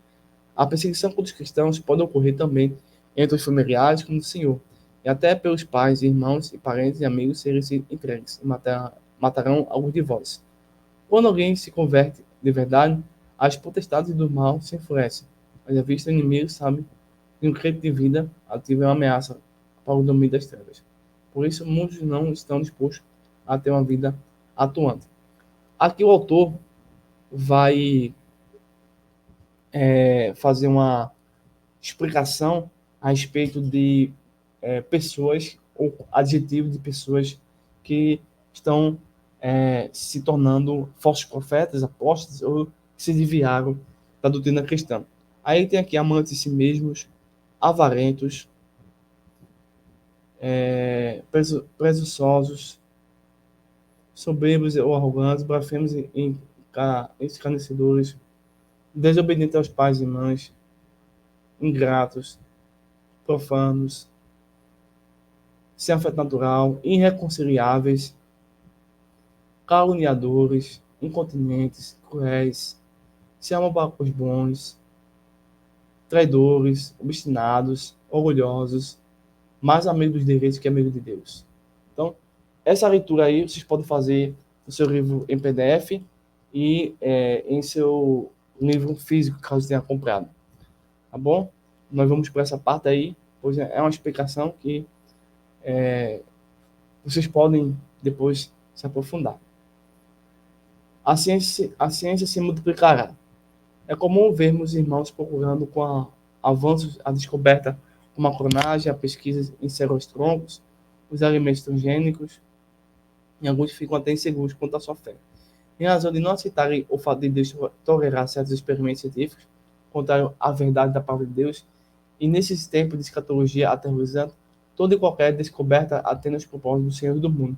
A perseguição contra os cristãos pode ocorrer também entre os familiares como o Senhor, e até pelos pais, irmãos e parentes e amigos serem entregues e matarão alguns de vós. Quando alguém se converte de verdade, as potestades do mal se enfurecem, mas a vista do inimigo sabe que um crente de vida ativa é uma ameaça para o domínio das trevas. Por isso, muitos não estão dispostos a ter uma vida atuante. Aqui o autor vai fazer uma explicação a respeito de pessoas, ou adjetivo de pessoas que estão se tornando falsos profetas, apóstolos, ou que se desviaram da doutrina cristã. Aí tem aqui amantes de si mesmos, avarentos, presunçosos, soberbos ou arrogantes, blasfemos e escarnecedores, desobedientes aos pais e mães, ingratos, profanos, sem afeto natural, irreconciliáveis, caluniadores, incontinentes, cruéis, se amam para os bons, traidores, obstinados, orgulhosos, mais amigos dos direitos que amigos de Deus. Então, essa leitura aí vocês podem fazer no seu livro em PDF e em seu livro físico, caso tenha comprado. Tá bom? Nós vamos para essa parte aí, pois é uma explicação que vocês podem depois se aprofundar. A ciência se multiplicará. É comum vermos irmãos procurando com avanços a descoberta como a clonagem, a pesquisa em células troncos, os alimentos transgênicos, e alguns ficam até inseguros quanto à sua fé. Em razão de não aceitarem o fato de Deus tolerar certos experimentos científicos, contrário à verdade da palavra de Deus, e nesses tempos de escatologia aterrorizante, toda e qualquer descoberta atende aos propósitos do Senhor do mundo.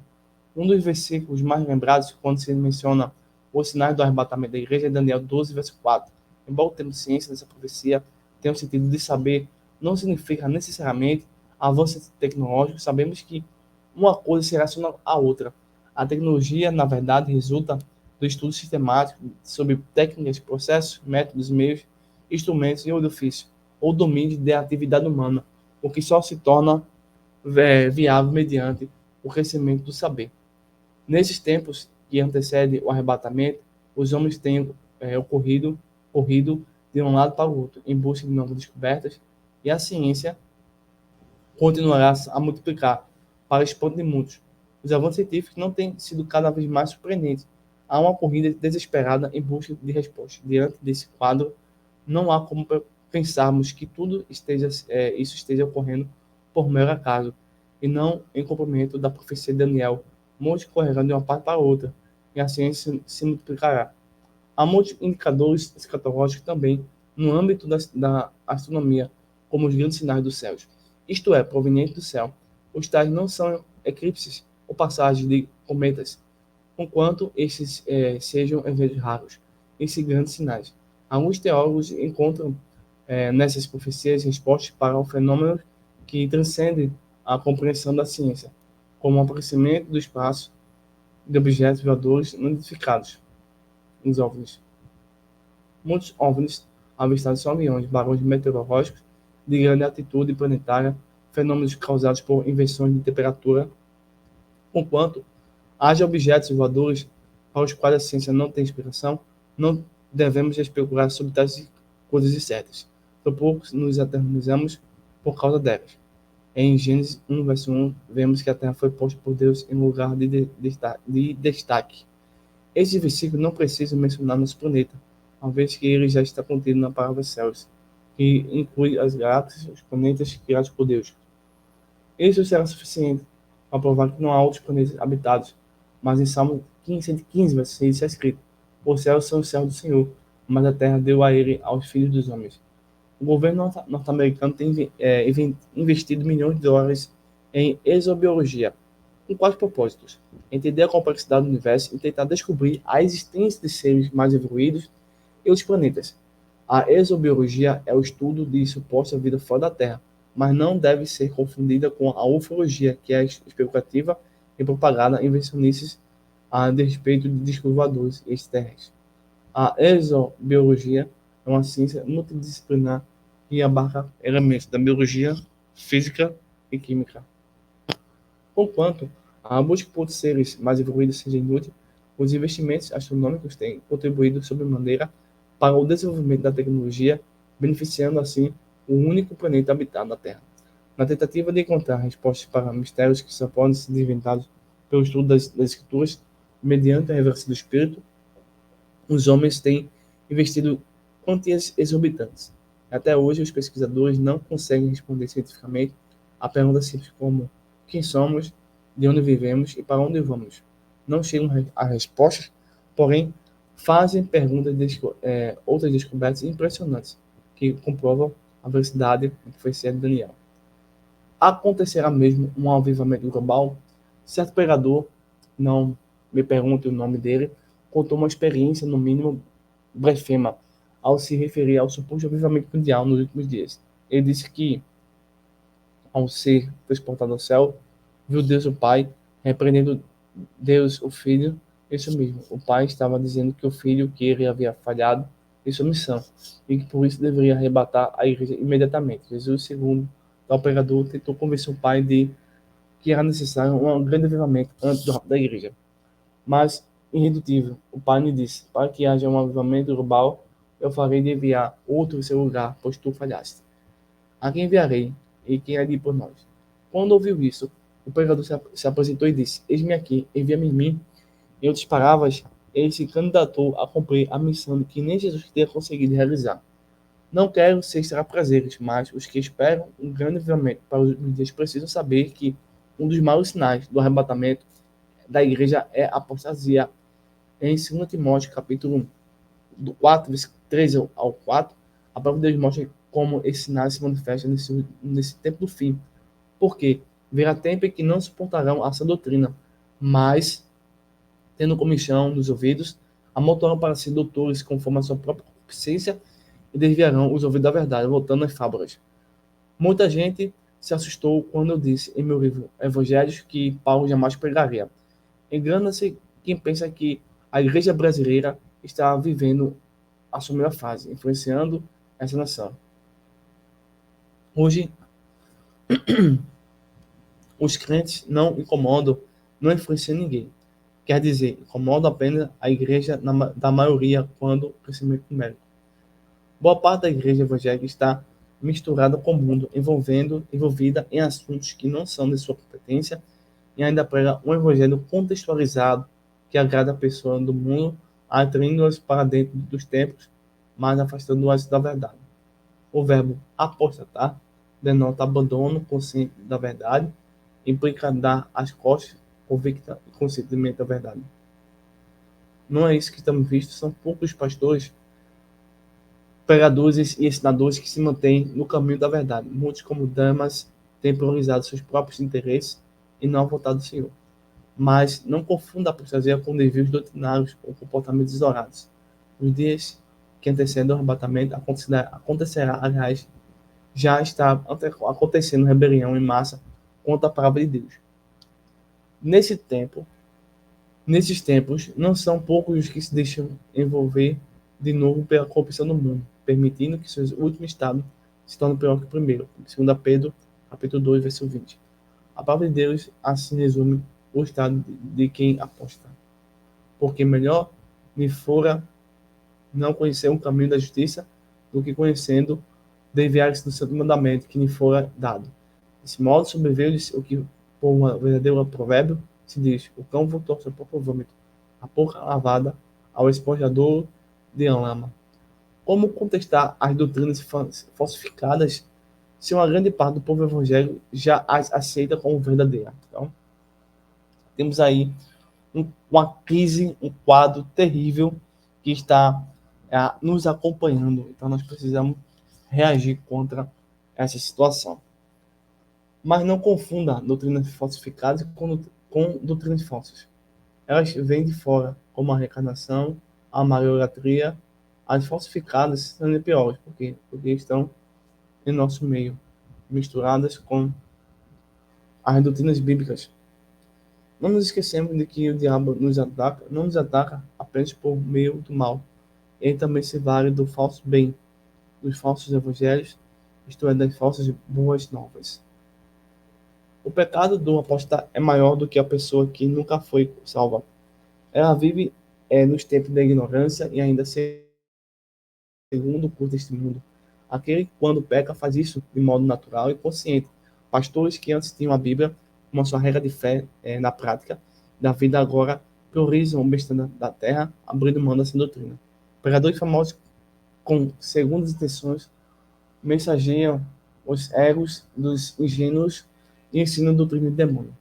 Um dos versículos mais lembrados quando se menciona os sinais do arrebatamento da igreja é Daniel 12, verso 4. Embora o termo ciência dessa profecia tenha o sentido de saber, não significa necessariamente avanço tecnológico. Sabemos que uma coisa se relaciona à outra. A tecnologia, na verdade, resulta do estudo sistemático sobre técnicas, processos, métodos, meios, instrumentos e ofício, ou domínio da atividade humana, o que só se torna viável mediante o crescimento do saber. Nesses tempos que antecedem o arrebatamento, os homens têm corrido de um lado para o outro, em busca de novas descobertas, e a ciência continuará a multiplicar para o espanto de muitos. Os avanços científicos não têm sido cada vez mais surpreendentes. Há uma corrida desesperada em busca de respostas. Diante desse quadro, não há como pensarmos que isso esteja ocorrendo por mero acaso, e não em cumprimento da profecia de Daniel. Muitos correrão de uma parte para outra, e a ciência se multiplicará. Há muitos indicadores escatológicos também no âmbito da astronomia, como os grandes sinais dos céus, isto é, provenientes do céu. Os tais não são eclipses ou passagens de cometas, conquanto estes sejam eventos raros, esses grandes sinais. Alguns teólogos encontram nessas profecias respostas para o fenômeno que transcende a compreensão da ciência, como o aparecimento do espaço de objetos voadores não identificados, os OVNIs. Muitos OVNIs avistados são aviões, balões meteorológicos de grande altitude planetária, fenômenos causados por inversões de temperatura, conquanto haja objetos voadores para os quais a ciência não tem explicação, não devemos especular sobre tais coisas incertas. Tampouco nos aterrorizamos por causa delas. Em Gênesis 1, verso 1, vemos que a terra foi posta por Deus em lugar de destaque. Este versículo não precisa mencionar nosso planeta, uma vez que ele já está contido na palavra céus, que inclui as galáxias, os planetas criados por Deus. Isso será suficiente para provar que não há outros planetas habitados, mas em Salmo 115, verso 6, está escrito: os céus são os céus do Senhor, mas a terra deu a ele aos filhos dos homens. O governo norte-americano tem investido milhões de dólares em exobiologia, com quais propósitos? Entender a complexidade do universo e tentar descobrir a existência de seres mais evoluídos e os planetas. A exobiologia é o estudo de suposta vida fora da Terra, mas não deve ser confundida com a ufologia, que é especulativa e propagada invencionistas a respeito de discos voadores extraterrestres. A exobiologia é uma ciência multidisciplinar que abarca elementos da biologia, física e química. Conquanto a busca por seres mais evoluídos seja inútil, os investimentos astronômicos têm contribuído sobremaneira para o desenvolvimento da tecnologia, beneficiando assim o único planeta habitado na Terra. Na tentativa de encontrar respostas para mistérios que só podem ser desvendados pelo estudo das Escrituras, mediante a revelação do Espírito, os homens têm investido quantias exorbitantes. Até hoje, os pesquisadores não conseguem responder cientificamente a perguntas simples como: quem somos de onde vivemos e para onde vamos. Não chegam a respostas, porém fazem perguntas, outras descobertas impressionantes, que comprovam a veracidade da profecia de Daniel. Acontecerá mesmo um avivamento global? Certo pregador, não me pergunte o nome dele, contou uma experiência, no mínimo blasfema, ao se referir ao suposto avivamento mundial nos últimos dias. Ele disse que, ao ser transportado ao céu, viu Deus o Pai repreendendo Deus o Filho. Isso mesmo, o Pai estava dizendo que o Filho, que ele havia falhado em sua missão, e que por isso deveria arrebatar a igreja imediatamente. Jesus, segundo o pregador, tentou convencer o Pai de que era necessário um grande avivamento antes do rapto da igreja. Mas, irredutível, o Pai lhe disse: para que haja um avivamento global, eu farei de enviar outro em seu lugar, pois tu falhaste. A quem enviarei, e quem há de ir por nós? Quando ouviu isso, o pregador se apresentou e disse: Eis-me aqui, envia-me em mim. Em outras palavras, ele se candidatou a cumprir a missão que nem Jesus teria conseguido realizar. Não quero ser prazeres, mas os que esperam um grande avivamento para os últimos dias precisam saber que um dos maiores sinais do arrebatamento da igreja é a apostasia. Em 2 Timóteo, capítulo 4, versículo 13 ao 4, a palavra de Deus mostra como esse sinal se manifesta nesse tempo do fim. Porque virá tempo em que não suportarão a sã doutrina, mas, tendo comichão nos ouvidos, amontoarão para si doutores conforme a sua própria concupiscência e desviarão os ouvidos da verdade, voltando às fábulas. Muita gente se assustou quando eu disse em meu livro Evangelhos que Paulo jamais pregaria. Engana-se quem pensa que a igreja brasileira está vivendo a sua melhor fase, influenciando essa nação. Hoje, os crentes não incomodam, não influenciam ninguém. Quer dizer, incomodam apenas a igreja da maioria quando o crescimento numérico. Boa parte da igreja evangélica está misturada com o mundo, envolvida em assuntos que não são de sua competência e ainda prega um evangelho contextualizado que agrada a pessoa do mundo, atraindo-as para dentro dos tempos, mas afastando-as da verdade. O verbo apostatar denota abandono consciente da verdade, implica dar as costas, convicta e conscientemente da verdade. Não é isso que estamos vistos, são poucos pastores, pregadores e ensinadores que se mantêm no caminho da verdade. Muitos, como Damas, têm priorizado seus próprios interesses e não a vontade do Senhor. Mas não confunda a apostasia com desvios doutrinários ou comportamentos isolados. Os dias que antecedem o arrebatamento acontecerá, aliás, já está acontecendo rebelião em massa contra a palavra de Deus. Nesses tempos, não são poucos os que se deixam envolver de novo pela corrupção do mundo, permitindo que seu último estado se torne pior que o primeiro. 2 Pedro, capítulo 2, versículo 20. A palavra de Deus assim resume o estado de quem aposta. Porque melhor me fora não conhecer o caminho da justiça do que conhecendo desviar-se do santo mandamento que lhe fora dado. Desse modo sobreveio-lhes o que, por um verdadeiro provérbio, se diz: o cão voltou ao seu próprio vômito, a porca lavada ao esponjador de lama. Como contestar as doutrinas falsificadas se uma grande parte do povo evangélico já as aceita como verdadeiras? Então, temos aí uma crise, um quadro terrível que está nos acompanhando. Então, nós precisamos reagir contra essa situação. Mas não confunda doutrinas falsificadas com doutrinas falsas. Elas vêm de fora, como a reencarnação, a maiolatria. As falsificadas são piores, porque estão em nosso meio, misturadas com as doutrinas bíblicas. Não nos esquecemos de que o diabo não nos ataca apenas por meio do mal. Ele também se vale do falso bem, dos falsos evangelhos, isto é, das falsas boas novas. O pecado do apóstata é maior do que a pessoa que nunca foi salva. Ela vive nos tempos da ignorância e ainda segundo o curso deste mundo. Aquele que, quando peca, faz isso de modo natural e consciente. Pastores que antes tinham a Bíblia como a sua regra de fé na prática da vida, agora priorizam o bem-estar da terra, abrindo mão dessa doutrina. Pregadores famosos com segundas intenções mensageiam os egos dos ingênuos e ensinam doutrina de demônio.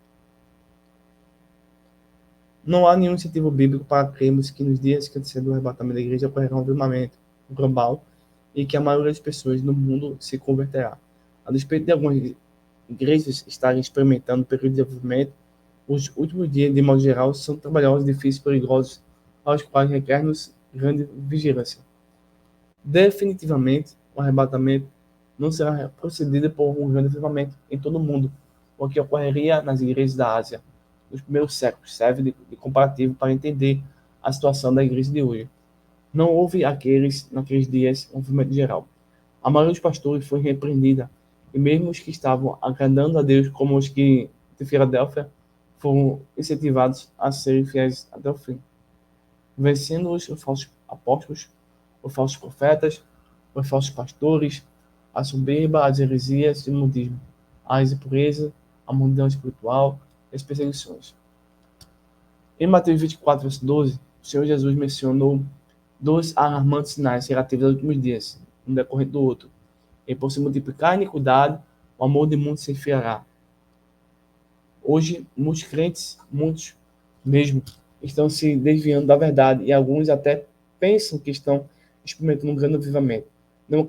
Não há nenhum incentivo bíblico para crermos que nos dias que antecedem o arrebatamento da igreja ocorrerá um avivamento global e que a maioria das pessoas no mundo se converterá. A despeito de algumas igrejas estarem experimentando um período de avivamento, os últimos dias, de modo geral, são trabalhosos, difíceis, perigosos, aos quais requer-nos grande vigilância. Definitivamente, o arrebatamento não será procedido por um grande avivamento em todo o mundo, o que ocorreria nas igrejas da Ásia nos primeiros séculos. Serve de comparativo para entender a situação da igreja de hoje. Não houve naqueles dias um movimento geral. A maioria dos pastores foi repreendida, e mesmo os que estavam agradando a Deus, como os que de Filadélfia, foram incentivados a serem fiéis até o fim, vencendo-os os falsos apóstolos, os falsos profetas, os falsos pastores, a soberba, as heresias e o modismo, a impureza, a munidão espiritual e as perseguições. Em Mateus 24, verso 12, o Senhor Jesus mencionou dois alarmantes sinais relativos aos últimos dias, um decorrente do outro. E por se multiplicar a iniquidade, o amor do mundo se enfriará. Hoje, muitos crentes, muitos mesmo, estão se desviando da verdade e alguns até pensam que estão experimentando um grande avivamento. Não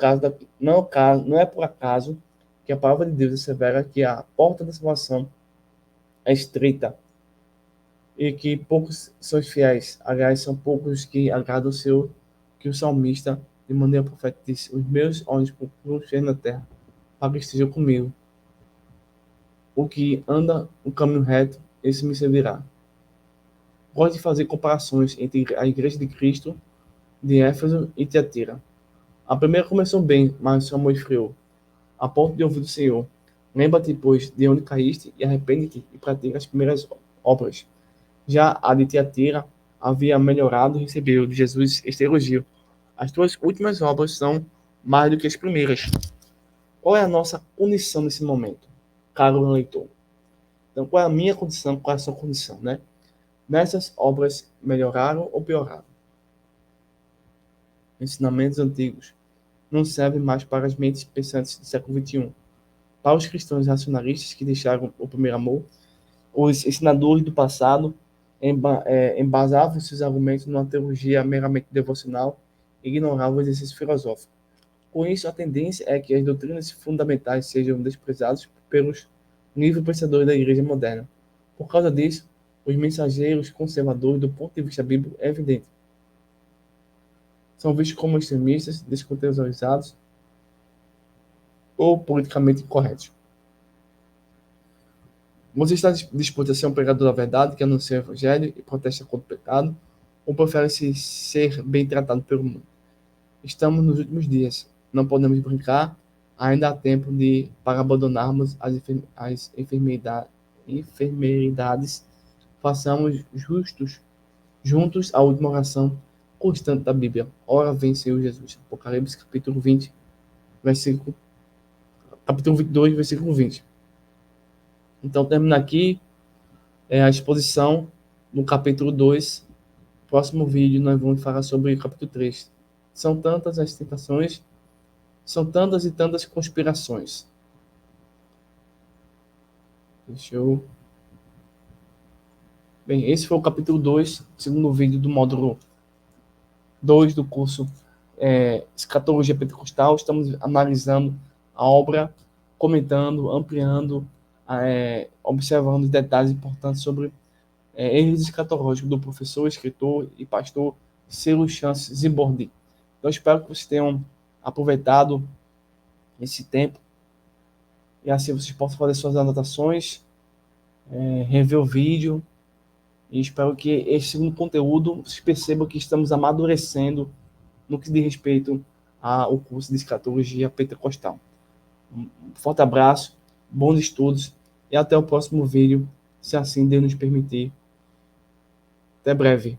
é por acaso que a palavra de Deus assevera que a porta da salvação é estreita e que poucos são os fiéis. Aliás, são poucos que agradam o Senhor, que o salmista, de maneira profética, disse: os meus olhos procuram os na terra, para que estejam comigo. O que anda no caminho reto, esse me servirá. Gosto de fazer comparações entre a Igreja de Cristo de Éfeso e Tiatira. A primeira começou bem, mas o seu amor esfriou, a ponto de ouvir do Senhor: lembra-te, pois, de onde caíste, e arrepende-te e pratica as primeiras obras. Já a de Tiatira havia melhorado e recebeu de Jesus este elogio: as tuas últimas obras são mais do que as primeiras. Qual é a nossa condição nesse momento, caro leitor? Então, qual é a minha condição, qual é a sua condição, né? Nessas obras melhoraram ou pioraram? Ensinamentos antigos não servem mais para as mentes pensantes do século XXI. Para os cristãos racionalistas que deixaram o primeiro amor, os ensinadores do passado embasavam seus argumentos numa teologia meramente devocional e ignoravam o exercício filosófico. Com isso, a tendência é que as doutrinas fundamentais sejam desprezadas pelos livres pensadores da igreja moderna. Por causa disso, os mensageiros conservadores, do ponto de vista bíblico, é evidente, são vistos como extremistas, descontextualizados ou politicamente incorretos. Você está disposto a ser um pregador da verdade, que anuncia o evangelho e protesta contra o pecado, ou prefere ser bem tratado pelo mundo? Estamos nos últimos dias. Não podemos brincar. Ainda há tempo para abandonarmos as enfermidades. Façamos juntos a última oração constante da Bíblia. Ora vem, Senhor Jesus. Apocalipse, capítulo 20, capítulo 22, versículo 20. Então, termina aqui a exposição no capítulo 2. Próximo vídeo, nós vamos falar sobre o capítulo 3. São tantas as tentações, são tantas e tantas conspirações. Bem, esse foi o capítulo 2, segundo vídeo do módulo 2 do curso Escatologia Pentecostal. Estamos analisando a obra, comentando, ampliando, observando os detalhes importantes sobre erros escatológicos do professor, escritor e pastor Cyril Chance Zimbordi. Então, espero que vocês tenham aproveitado esse tempo e assim vocês possam fazer suas anotações, rever o vídeo, e espero que esse segundo conteúdo vocês percebam que estamos amadurecendo no que diz respeito ao curso de Escatologia Pentecostal. Um forte abraço, bons estudos e até o próximo vídeo, se assim Deus nos permitir. Até breve.